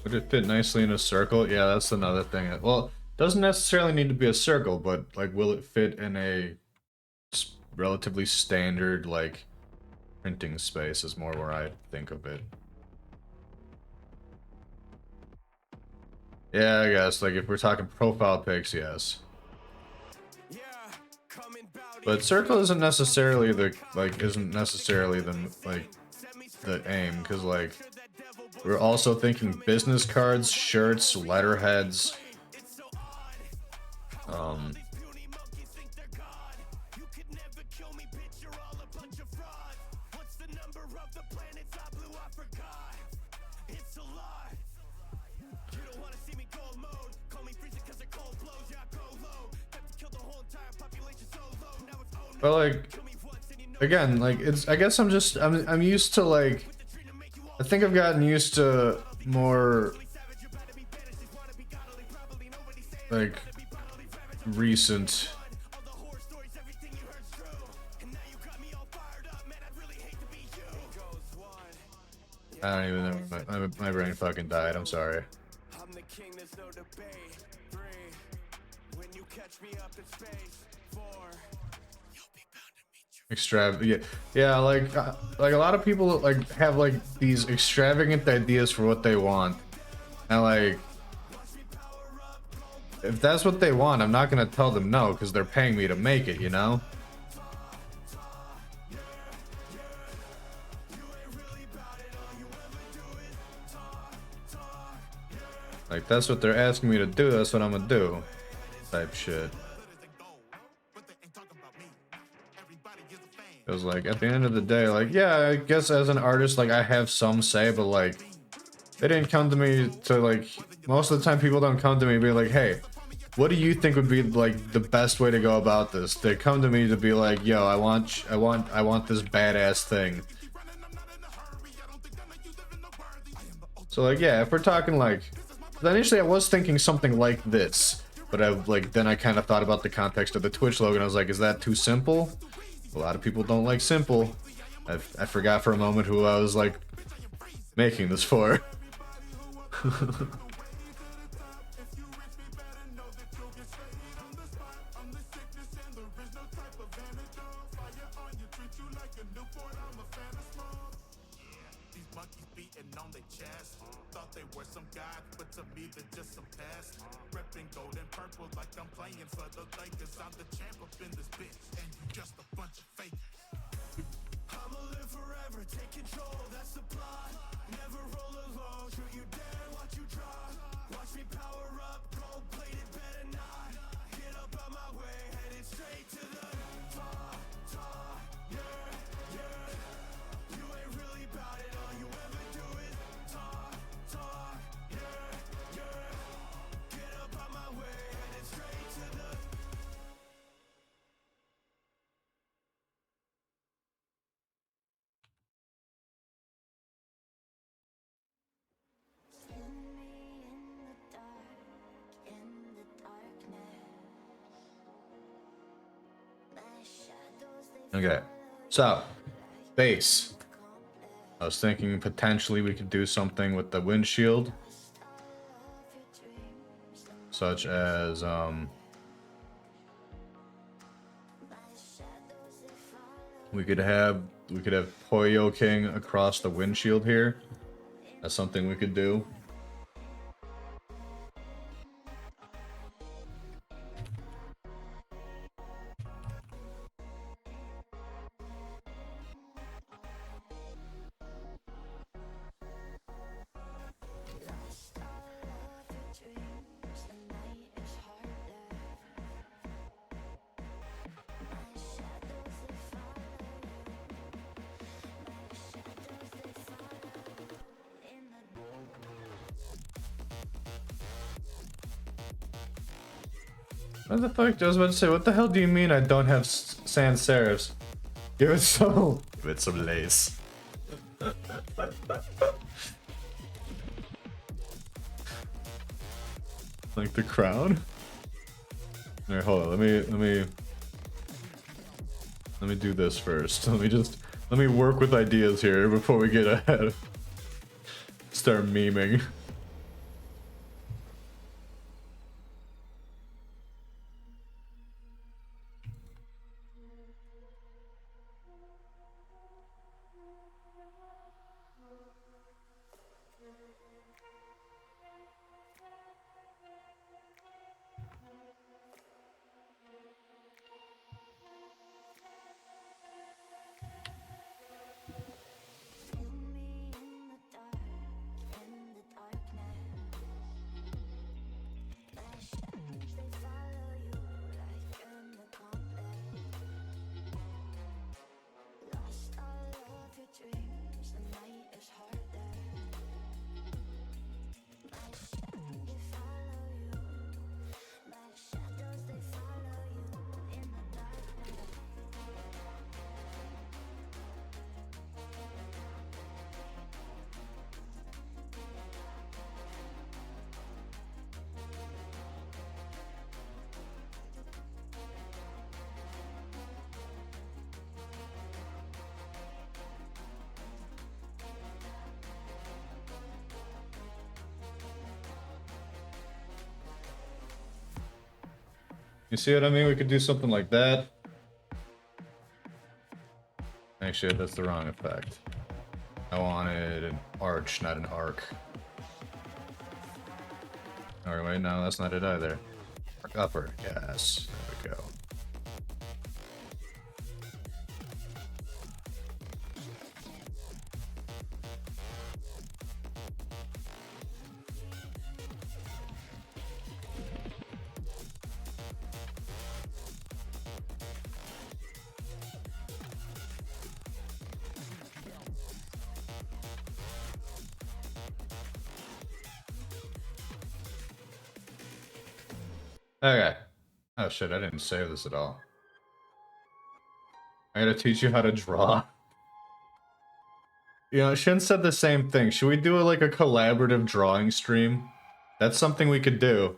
I: Would it fit nicely in a circle? Yeah, that's another thing. Well, it doesn't necessarily need to be a circle, but like, will it fit in a relatively standard like printing space is more where I think of it. Yeah, I guess like if we're talking profile pics, yes. But circle isn't necessarily the the aim, because like we're also thinking business cards, shirts, letterheads. But like, again, like I guess I'm used to like, I think I've gotten used to more like recent. I don't even know. My brain fucking died. I'm sorry. Extravagant, yeah, like a lot of people like have like these extravagant ideas for what they want, and like if that's what they want, I'm not gonna tell them no because they're paying me to make it, you know. Like that's what they're asking me to do, that's what I'm gonna do, type shit. It was like, at the end of the day, like, yeah, I guess as an artist, like, I have some say, but, like, they didn't come to me to, like, most of the time people don't come to me and be like, hey, what do you think would be, like, the best way to go about this? They come to me to be like, yo, I want this badass thing. So, like, yeah, if we're talking, like, initially I was thinking something like this, but then I kind of thought about the context of the Twitch logo, and I was like, is that too simple? A lot of people don't like simple. I forgot for a moment who I was like making this for. Okay, so base. I was thinking potentially we could do something with the windshield, such as we could have Poyo King across the windshield here. That's something we could do. What the fuck? I was about to say, what the hell do you mean I don't have sans serifs? Give it some. Give it some lace. Like the crown? Alright, hold on. Let me do this first. Let me work with ideas here before we get ahead. Start memeing. You see what I mean? We could do something like that. Actually, that's the wrong effect. I wanted an arch, not an arc. Alright, wait, no, that's not it either. Arc upper, yes. There we go. Okay. Oh shit, I didn't save this at all. I gotta teach you how to draw. You know, Shin said the same thing. Should we do like a collaborative drawing stream? That's something we could do.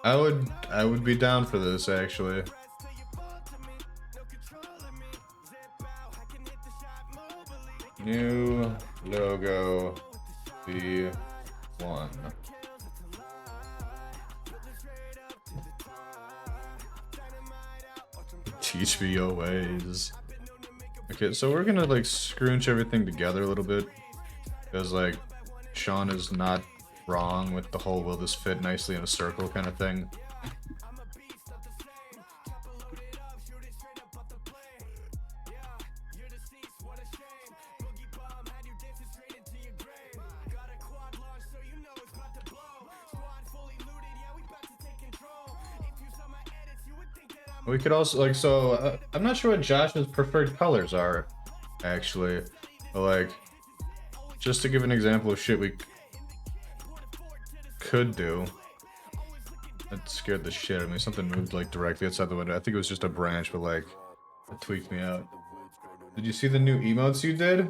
I: I would be down for this actually. New logo V1. Teach me your ways. Okay, so we're gonna like scrunch everything together a little bit. Because like Sean is not wrong with the whole will this fit nicely in a circle kind of thing. We could also, like, so, I'm not sure what Josh's preferred colors are, actually. But, like, just to give an example of shit we could do. That scared the shit out of me. Something moved, like, directly outside the window. I think it was just a branch, but, like, it tweaked me out. Did you see the new emotes you did?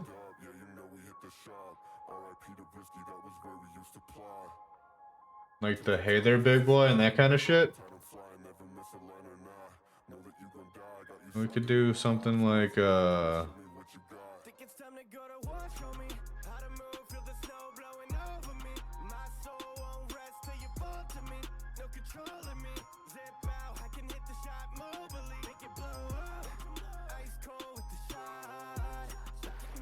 I: Like the hey there big boy and that kind of shit. We could do something like
H: Think it's time to go to war, show me how to move, feel the snow blowing over me. My soul won't rest till you fall to me. No controlling me. Zip out, I can hit the shot mobily. Make it blow up. Ice cold with the shot.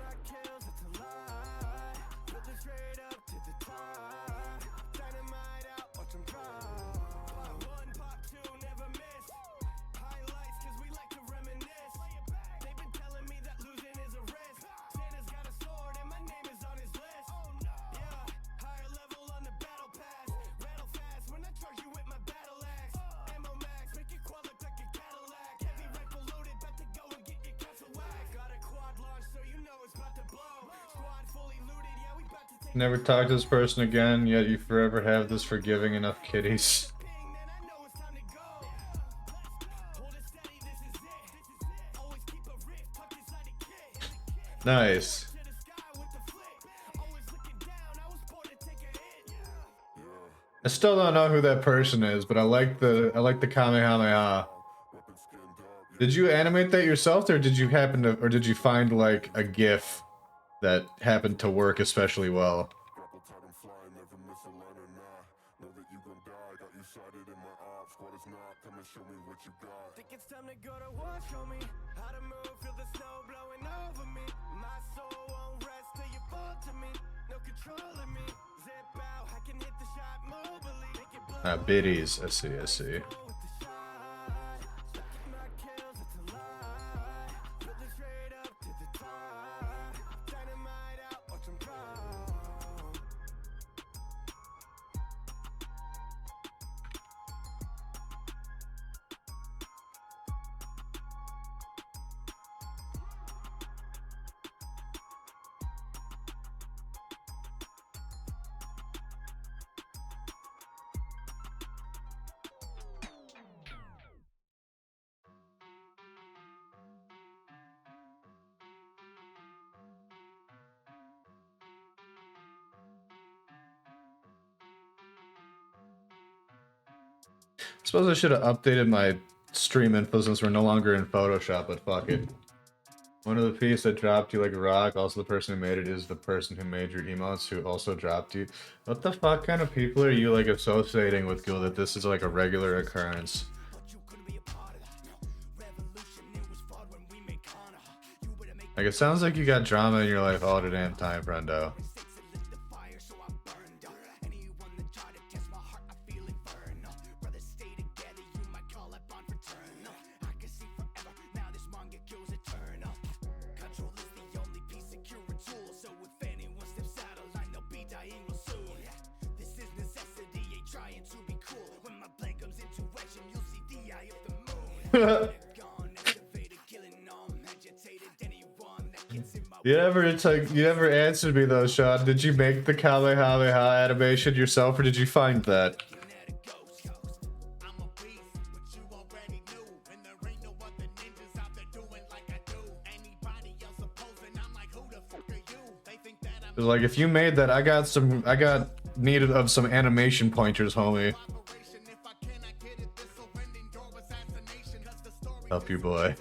H: My kills, it's a lie. Build it straight up to the top. Dynamite out, watch them drop. Pop one, pop two, never miss. Highlights, cause we like to reminisce. They've been telling me that losing is a risk. Santa's got a sword and my name is on his list. Yeah, higher level on the battle pass. Rattle fast when I charge you with my battle axe. Ammo max, make your quad look like a Cadillac. Heavy rifle loaded, about to go and get your castle whacked. Got a quad launch, so you know it's about to blow. Squad fully looted, yeah, we about to take.
I: never talk to this person again, yet you forever have this forgiving enough kitties.
H: Ping, then I know it's time to go. Hold it steady, this is it. Always keep a riff tucked inside a kid.
I: Nice.
H: To the sky with the flick. Always looking down, I was born to take a hit.
I: I still don't know who that person is, but I like the Kamehameha. Did you animate that yourself, or did you find like a GIF that happened to work especially well?
H: Think it's time to go to war, show me how to move, feel the snow blowing over me. My soul won't rest till you fall to me. No controlling me. Zip out, I can hit the shot mobily. Make it blow
I: Ah, biddies. I see. I see.
H: with the shot. My kills, it's a lie. Build it straight up to the top. Dynamite out, watch them drop.
I: Suppose I should have updated my stream info since we're no longer in Photoshop, but fuck it. One of the piece that dropped you like a rock, also the person who made it is the person who made your emotes who also dropped you. What the fuck kind of people are you like associating with Ghoul that this is like a regular occurrence? Like it sounds like you got drama in your life all the damn time, friendo. You never answered me though, Sean. Did you make the Kamehameha animation yourself, or did you find that? Like if you made that, I got needed of some animation pointers, homie. Help you, boy.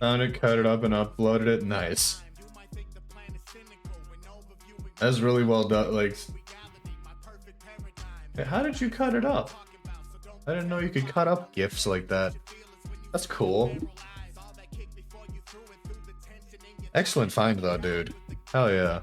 I: Found it, cut it up, and uploaded it. Nice. That's really well done. Like, hey, how did you cut it up? I didn't know you could cut up GIFs like that. That's cool. Excellent find though, dude. Hell yeah.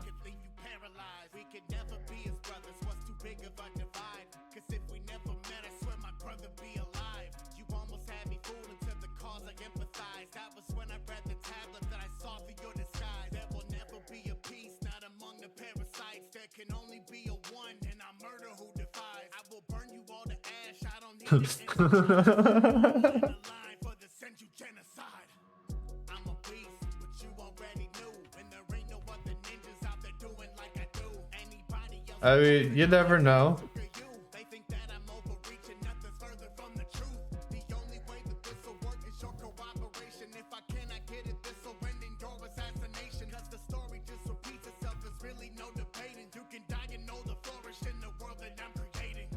B: There will never be a peace, not among the parasites. There can only be a one, and I'm murder who defies. I will burn you all to ash. I don't need it. Line for the send you genocide. I'm a beast, but you already knew. And there ain't no other ninjas out there doing like I do. Anybody else?
I: I mean, you never know.
B: They think that I'm overreaching, nothing's further from the truth. The only way that this will work is your cooperation. If I cannot get it, this will end in your assassination. Cause the story just repeats itself, there's really no debating. You can die and know the flourish in the world that I'm creating.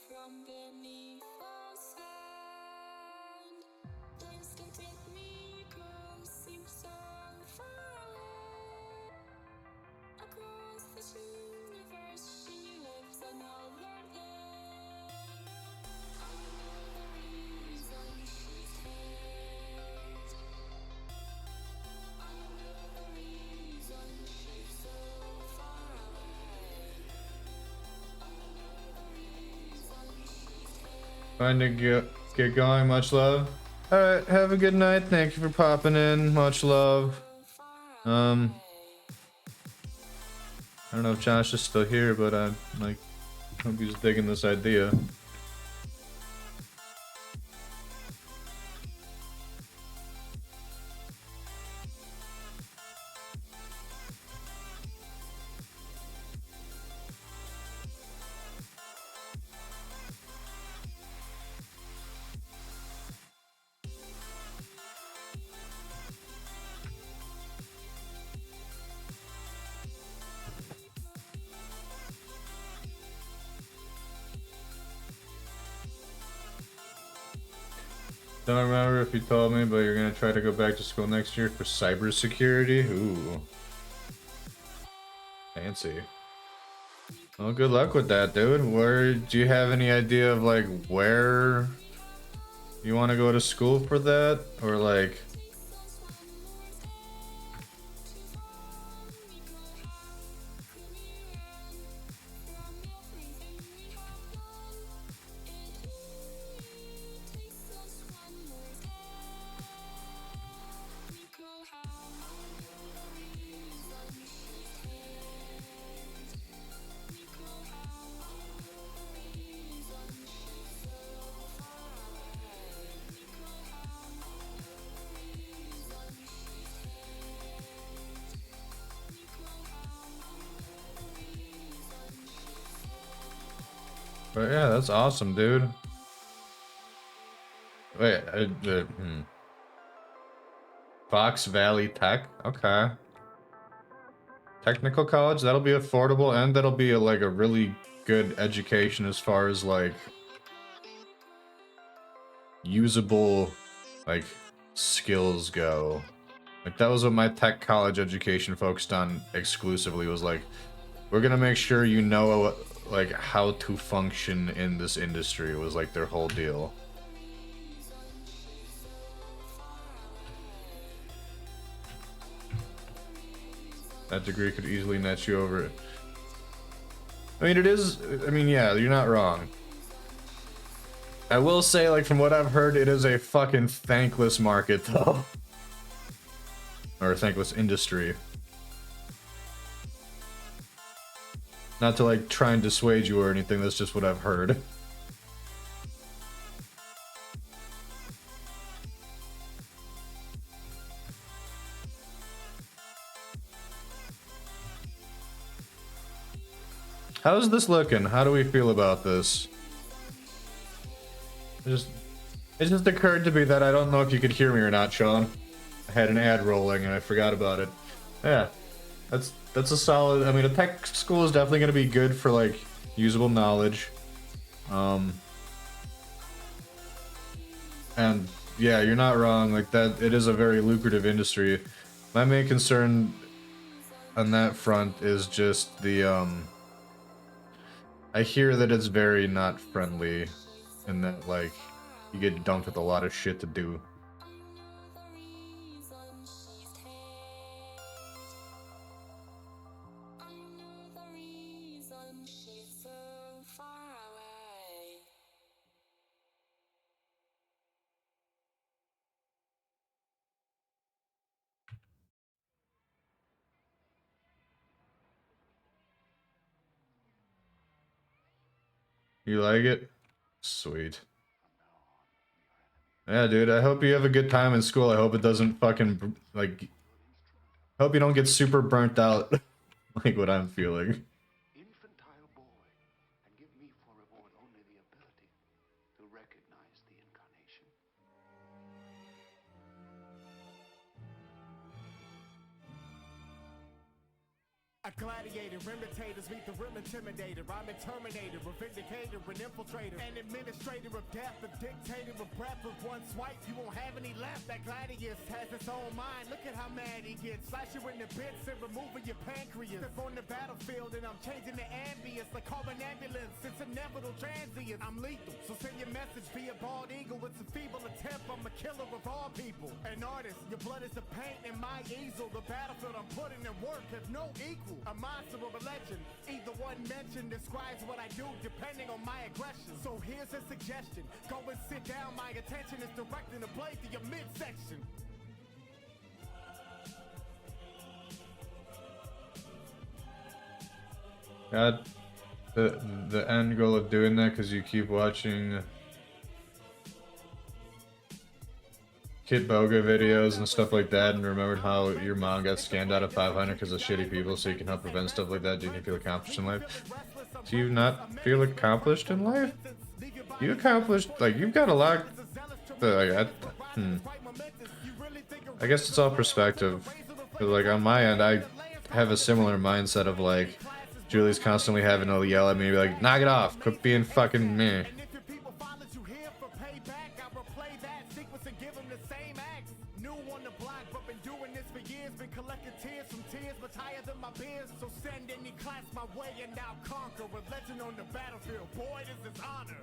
G: From beneath the sand, place can take me close, seems so far away. Across this universe, she lives another day. I know the reason she's hate. I know the reason she's so far away. I know the reason she's hate.
I: Trying to get going. Much love. All right. Have a good night. Thank you for popping in. Much love. I don't know if Josh is still here, but I like hope he's digging this idea. Don't remember if you told me, but you're gonna try to go back to school next year for cybersecurity? Ooh. Fancy. Well, good luck with that, dude. Where do you have any idea of like where you want to go to school for that? Or like But yeah, that's awesome, dude. Wait, Fox Valley Tech? Okay. Technical college, that'll be affordable, and that'll be like a really good education as far as like usable like skills go. Like that was what my tech college education focused on exclusively, was like, we're gonna make sure you know like how to function in this industry, was like their whole deal. That degree could easily net you over. I mean, it is, I mean, yeah, you're not wrong. I will say, like, from what I've heard, it is a fucking thankless market, though. Or a thankless industry. Not to, like, try and dissuade you or anything, that's just what I've heard. How's this looking? How do we feel about this? It just occurred to me that I don't know if you could hear me or not, Sean. I had an ad rolling and I forgot about it. Yeah, that's a solid. I mean, a tech school is definitely going to be good for like usable knowledge. And yeah, you're not wrong. Like that, it is a very lucrative industry. My main concern on that front is just the I hear that it's very not friendly, and that like you get dumped with a lot of shit to do. You like it? Sweet. Yeah, dude, I hope you have a good time in school. I hope it doesn't fucking, like, I hope you don't get super burnt out, like what I'm feeling.
B: Infantile boy, and give me for reward only the ability to recognize the incarnation.
H: A gladiator, imitators meet the real intimidator. I'm a terminator, a vindicator, an infiltrator, an administrator of death, a dictator of breath. With one swipe, you won't have any left. That gladius has its own mind. Look at how mad he gets. Slash you in the bits and removing your pancreas. Step on the battlefield and I'm changing the ambience. Like call an ambulance, it's inevitable transient. I'm lethal, so send your message via bald eagle. It's a feeble attempt, I'm a killer of all people. An artist, your blood is the paint in my easel. The battlefield I'm putting in work has no equal. A monster or a legend, either one mentioned describes what I do depending on my aggression. So here's a suggestion, go and sit down, my attention is directing the blade to your midsection.
I: God, the end goal of doing that, because you keep watching Kid Boga videos and stuff like that, and remembered how your mom got scammed out of 500 because of shitty people, so you can help prevent stuff like that. Do you feel accomplished in life? Do you not feel accomplished in life? You accomplished, like, you've got a lot. Like, I guess it's all perspective. But like on my end, I have a similar mindset of like, Julie's constantly having to yell at me, be like, knock it off, quit being fucking me.
H: So send any class my way and I'll conquer a legend on the battlefield. Boy, this is honor.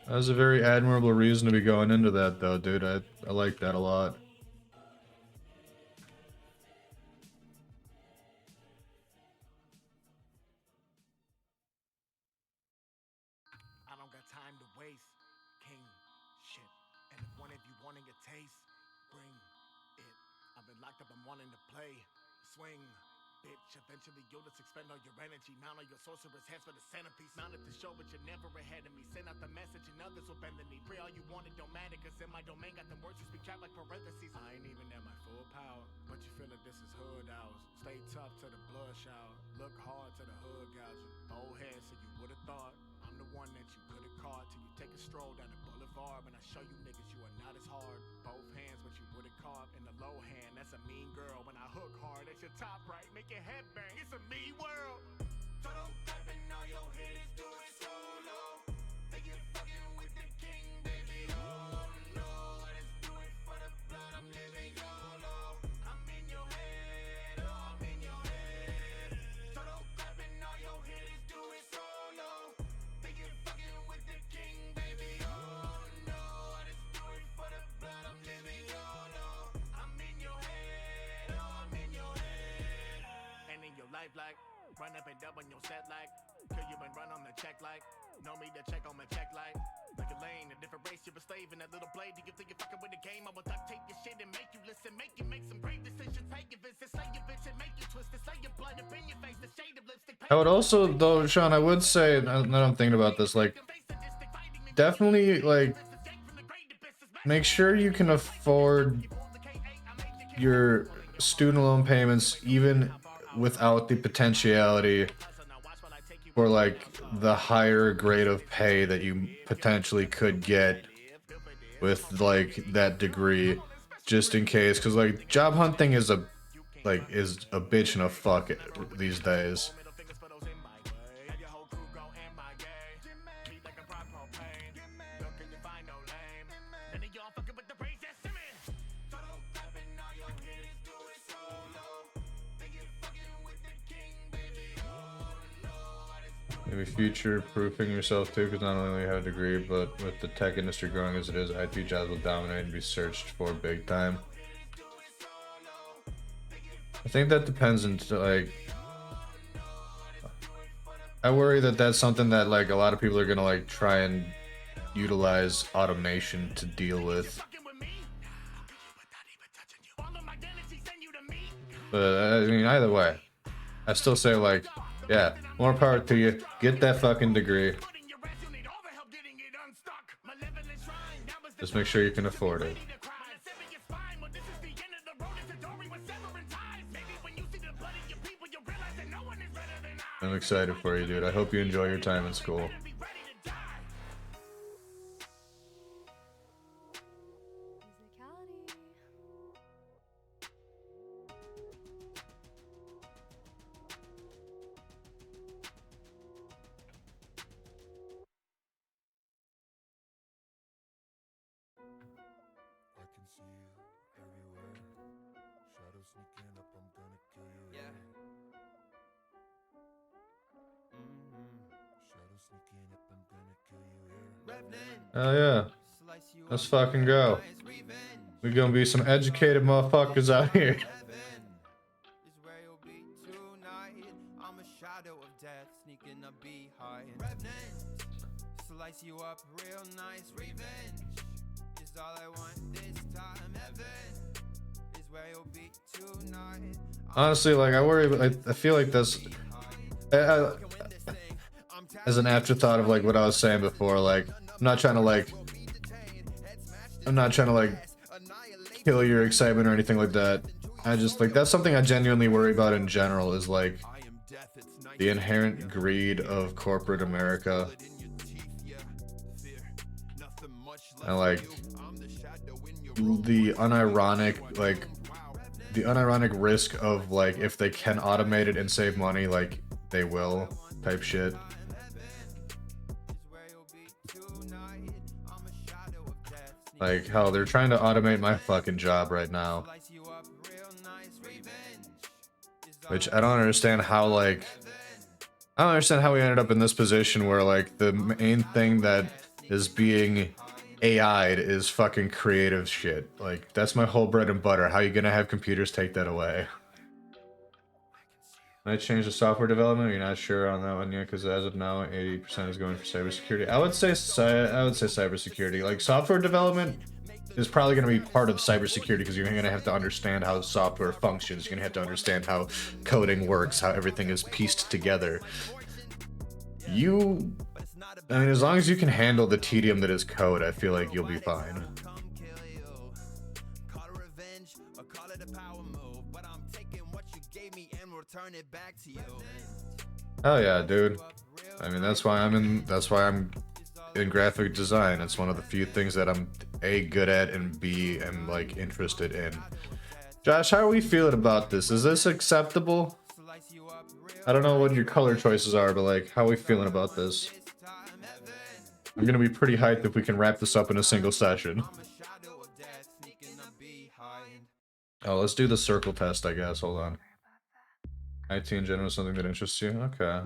I: That was a very admirable reason to be going into that, though, dude. I like that a lot.
H: I don't got time to waste, king shit. And if one of you wanting a taste, bring it. I've been locked up, I'm wanting to play, swing. Bitch, eventually you'll just expend all your energy. Mount all your sorcerer's heads for the centerpiece. Mounted to show, but you're never ahead of me. Send out the message and others will bend the knee. Pray all you want, it don't matter, cause in my domain got the words you speak out like parentheses. I ain't even at my full power, but you feel like this is hood hours. Stay tough to the blood shower. Look hard to the hood gouging. Old head, so you would've thought I'm the one that you could've caught. Till you take a stroll down the boulevard. When I show you niggas you are not as hard. Both hands, but you would've caught. In the low hand, that's a mean girl. When I hook hard at your top right, make your head bang. It's a me world. So don't type in all your hitters, do it solo. Think you're fucking with the king, baby. Oh no, I just do it for the blood. I'm living YOLO. I'm in your head.
D: dub on your set like. Could you been run on the check like? Know me to check on my check like. Like a lane, a different race, you're a slave in that little blade. Do you think you're fucking with the game? I will duct tape your shit and make you listen. Make you make some brave decisions. Pay your visit, slay your bitch and make you twist it. Slay your blood up in your face, the shade of lipstick.
I: I would also, though, Sean, I would say, now that I'm thinking about this, like, definitely, like, make sure you can afford your student loan payments even without the potentiality for, like, the higher grade of pay that you potentially could get with, like, that degree, just in case, because, like, job hunting is a bitch and a fuck these days. Maybe future-proofing yourself too, because not only will you have a degree, but with the tech industry growing as it is, IT jobs will dominate and be searched for big time. I think that depends on, like, I worry that that's something that, like, a lot of people are gonna, like, try and utilize automation to deal with. But, I mean, either way, I still say, like, yeah, more power to you. Get that fucking degree. Just make sure you can afford it. I'm excited for you, dude. I hope you enjoy your time in school. Oh yeah, let's fucking go. We gonna be some educated motherfuckers out here. Slice you up real nice. Revenge is all I want this time. Heaven is where you'll be tonight. Honestly, like, I worry, I feel like this as an afterthought of, like, what I was saying before, like, I'm not trying to like kill your excitement or anything like that. I just, like, that's something I genuinely worry about in general, is like the inherent greed of corporate America. And, like, the unironic risk of, like, if they can automate it and save money, like, they will, type shit. Like, hell, they're trying to automate my fucking job right now. Which I don't understand how, like, I don't understand how we ended up in this position where, like, the main thing that is being AI'd is fucking creative shit. Like, that's my whole bread and butter. How are you gonna have computers take that away? Might change the software development. You're not sure on that one yet, because as of now, 80% is going for cybersecurity. I would say cybersecurity. Like, software development is probably going to be part of cybersecurity, because you're going to have to understand how software functions. You're going to have to understand how coding works, how everything is pieced together. I mean, as long as you can handle the tedium that is code, I feel like you'll be fine. Oh yeah, dude. I mean, that's why I'm in graphic design. It's one of the few things that I'm A, good at, and B, am, like, interested in. Josh, how are we feeling about this? Is this acceptable? I don't know what your color choices are, but, like, how are we feeling about this? I'm gonna be pretty hyped if we can wrap this up in a single session. Oh, let's do the circle test, I guess. Hold on. IT in general is something that interests you? Okay.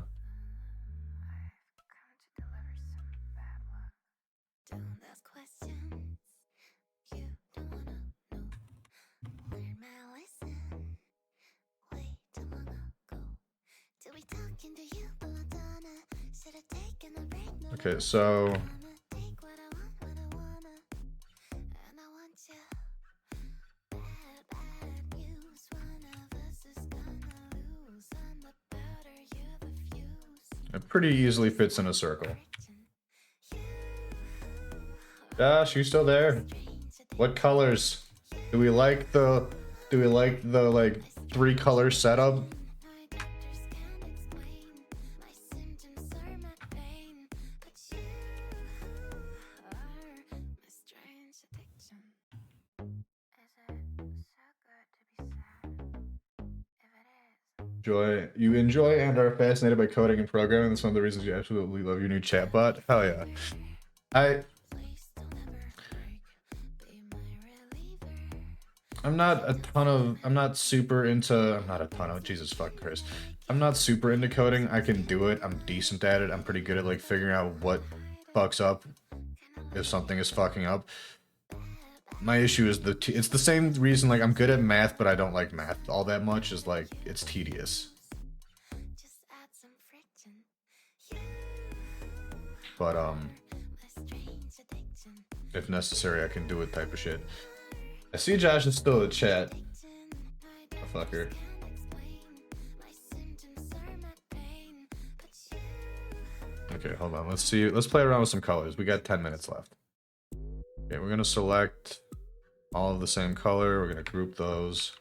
I: Okay, so it pretty easily fits in a circle. Josh, you still there? What colors? Do we like the like 3-color setup? You enjoy and are fascinated by coding and programming. That's one of the reasons you absolutely love your new chatbot. Hell yeah. I'm not super into, Jesus fucking Christ. I'm not super into coding. I can do it. I'm decent at it. I'm pretty good at like figuring out what fucks up if something is fucking up. My issue is it's the same reason like I'm good at math, but I don't like math all that much, is like it's tedious. But if necessary, I can do it type of shit. I see Josh is still in chat. Oh, fucker. Okay, hold on. Let's see. Let's play around with some colors. We got 10 minutes left. Okay, we're gonna select all of the same color. We're gonna group those.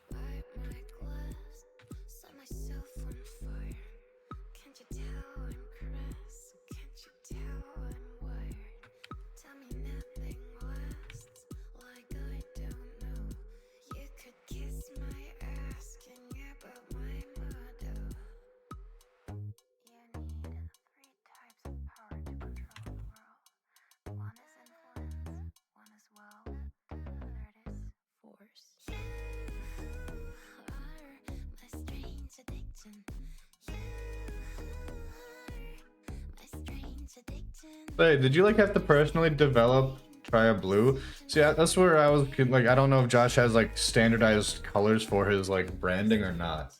I: Hey, did you like have to personally develop Try a Blue? See, that's where I was like, I don't know if Josh has like standardized colors for his like branding or not.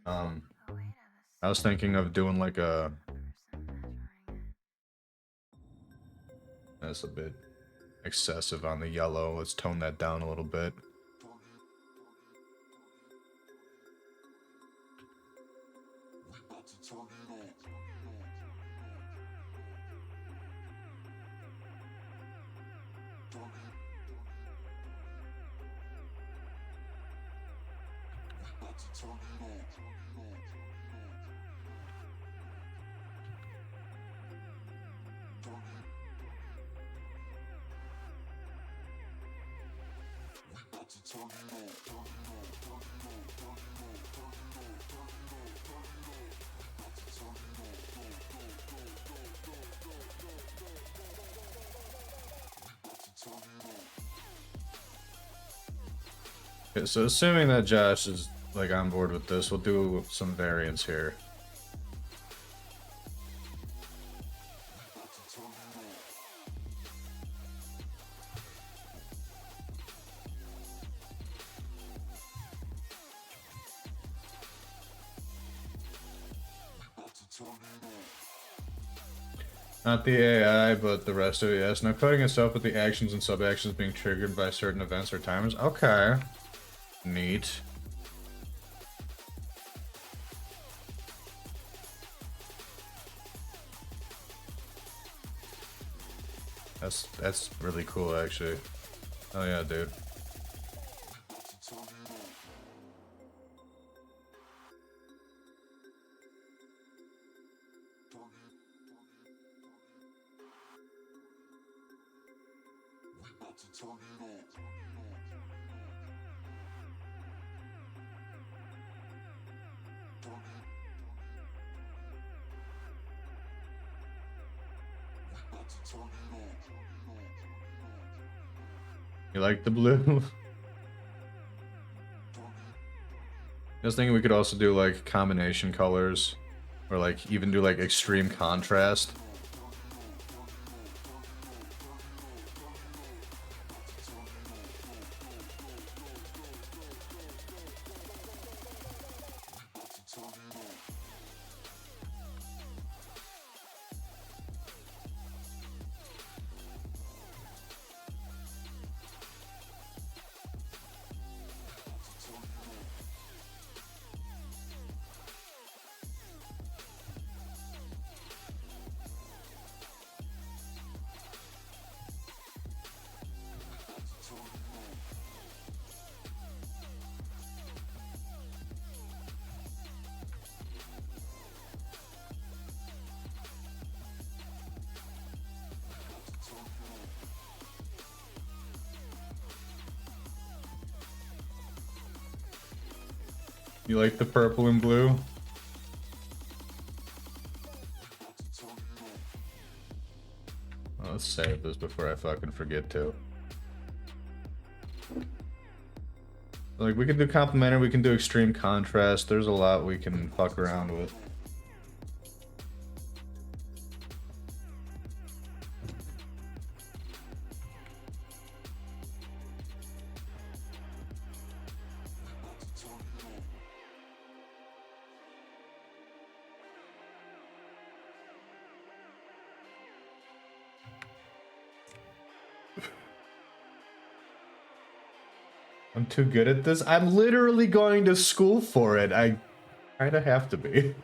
I: I was thinking of doing like a. That's a bit excessive on the yellow. Let's tone that down a little bit. Okay, so assuming that Josh is like on board with this, we'll do some variants here. Not the AI, but the rest of it, yes. Now coding itself with the actions and sub-actions being triggered by certain events or timers. Okay. Neat. That's really cool, actually. Oh yeah, dude. You like the blue? I was thinking we could also do like combination colors, or like even do like extreme contrast. You like the purple and blue? Well, let's save this before I fucking forget to. Like, we can do complementary, we can do extreme contrast. There's a lot we can fuck around with. I'm too good at this. I'm literally going to school for it. I kind of have to be.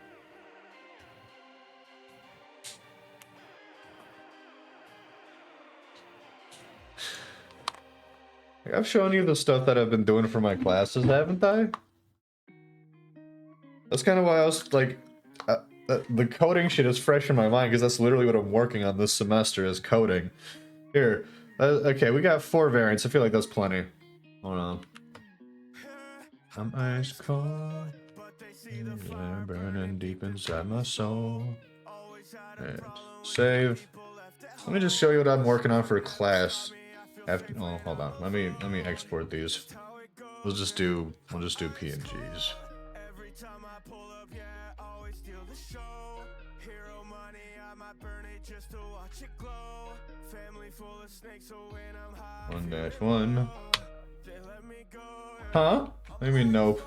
I: I've shown you the stuff that I've been doing for my classes, haven't I? That's kind of why I was like, the coding shit is fresh in my mind because that's literally what I'm working on this semester is coding. Here, okay, we got 4 variants. I feel like that's plenty. Hold on. I'm ice cold, yeah, burning deep inside my soul. Right. Save. Let me just show you what I'm working on for class. After, oh, hold on. Let me export these. We'll just do PNGs. One dash one. Huh? I mean, nope.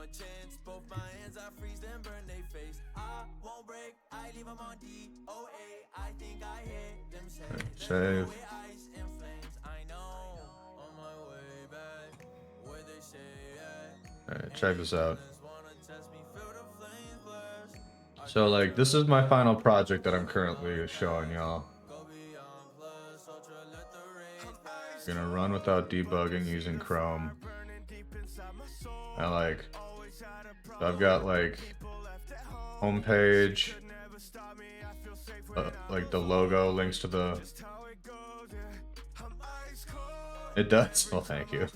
H: Chance, both my hands I freeze them burn they face. I won't break, I leave them on DOA. I think I hit them
I: save.
H: Ice and flames. I know on my way back where they say
I: Alright, check this out. So like this is my final project that I'm currently showing y'all. Gonna run without debugging using Chrome. I've got like homepage, like the logo links to the. It does. Well, thank you.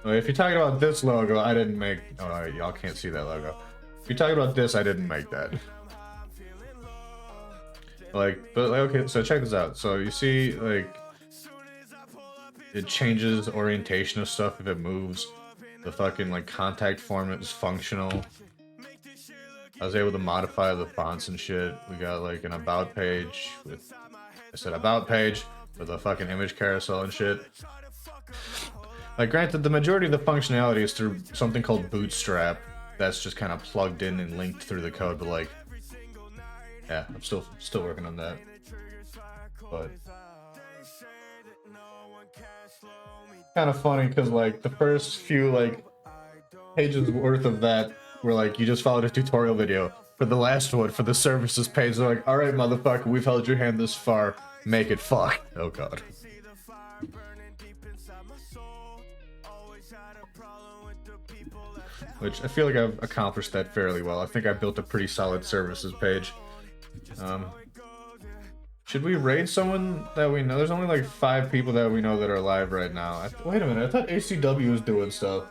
I: Well, if you're talking about this logo, I didn't make. Oh, y'all can't see that logo. If you're talking about this, I didn't make that. Okay, so check this out. So you see, like, it changes orientation of stuff if it moves. The fucking like contact format is functional. I was able to modify the fonts and shit. We got like an about page with, I said about page with a fucking image carousel and shit. Like granted, the majority of the functionality is through something called Bootstrap. That's just kind of plugged in and linked through the code, but like, yeah, I'm still working on that. But kind of funny because like the first few like pages worth of that were like you just followed a tutorial video. For the last one, for the services page, they're like, all right, motherfucker, we've held your hand this far, make it fuck. Oh god. Which I feel like I've accomplished that fairly well. I think I built a pretty solid services page. Should we raid someone that we know? There's only like 5 people that we know that are live right now. Wait a minute, I thought ACW was doing stuff.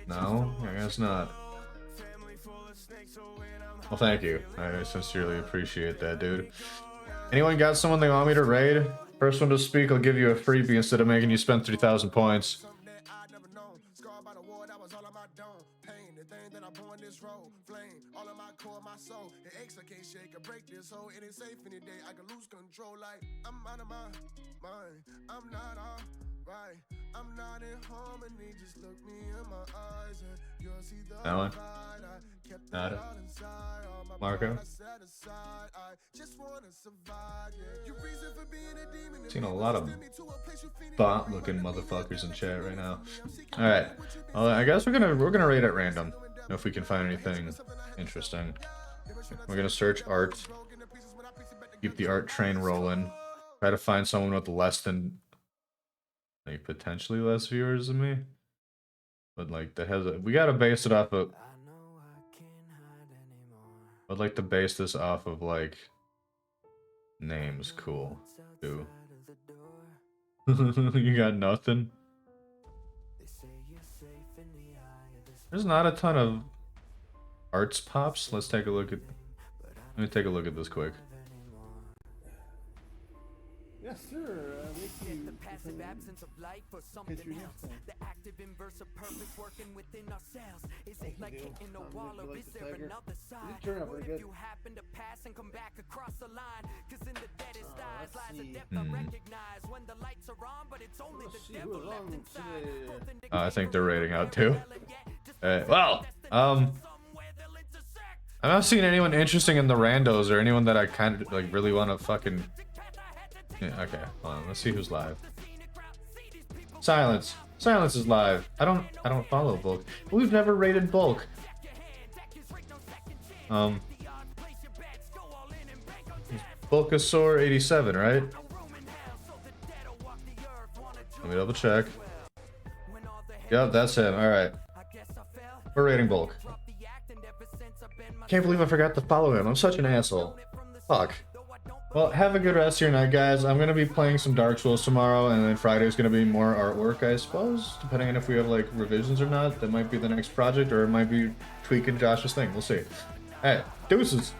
I: No, I guess not. Well, thank you. I sincerely appreciate that, dude. Anyone got someone they want me to raid? First one to speak, I'll give you a freebie instead of making you spend 3,000 points. Alan? Nada? Marco? Seen a lot of bot-looking motherfuckers in chat right now. All right, well, I guess we're gonna rate at random if we can find anything interesting. We're gonna search art. Keep the art train rolling. Try to find someone with less than like potentially less viewers than me. But like that has we gotta base it off of. I'd like to base this off of like names. Cool. Too. You got nothing. There's not a ton of arts pops. Let's take a look at. Let me take a look at this quick.
J: Yes, sir.
K: The passive absence of life or something else. The active inverse of purpose working within ourselves. Is it like hitting a wall or is there another side? What if you happen to pass and come back across the line? Cause in the deadest eyes lies a depth I recognize when the lights are on, but it's only the devil left inside.
I: I think they're rating out too. Well, I'm not seeing anyone interesting in the randos or anyone that I kind of like really want to fucking. Yeah, okay, hold on, let's see who's live. Silence. Silence is live. I don't follow Bulk. We've never rated Bulk. Bulkasaur 87, right? Let me double check. Yep, that's him. Alright. We're rating Bulk. Can't believe I forgot to follow him. I'm such an asshole. Fuck. Well, have a good rest of your night, guys. I'm going to be playing some Dark Souls tomorrow, and then Friday's going to be more artwork, I suppose. Depending on if we have, like, revisions or not. That might be the next project, or it might be tweaking Josh's thing. We'll see. Alright, deuces.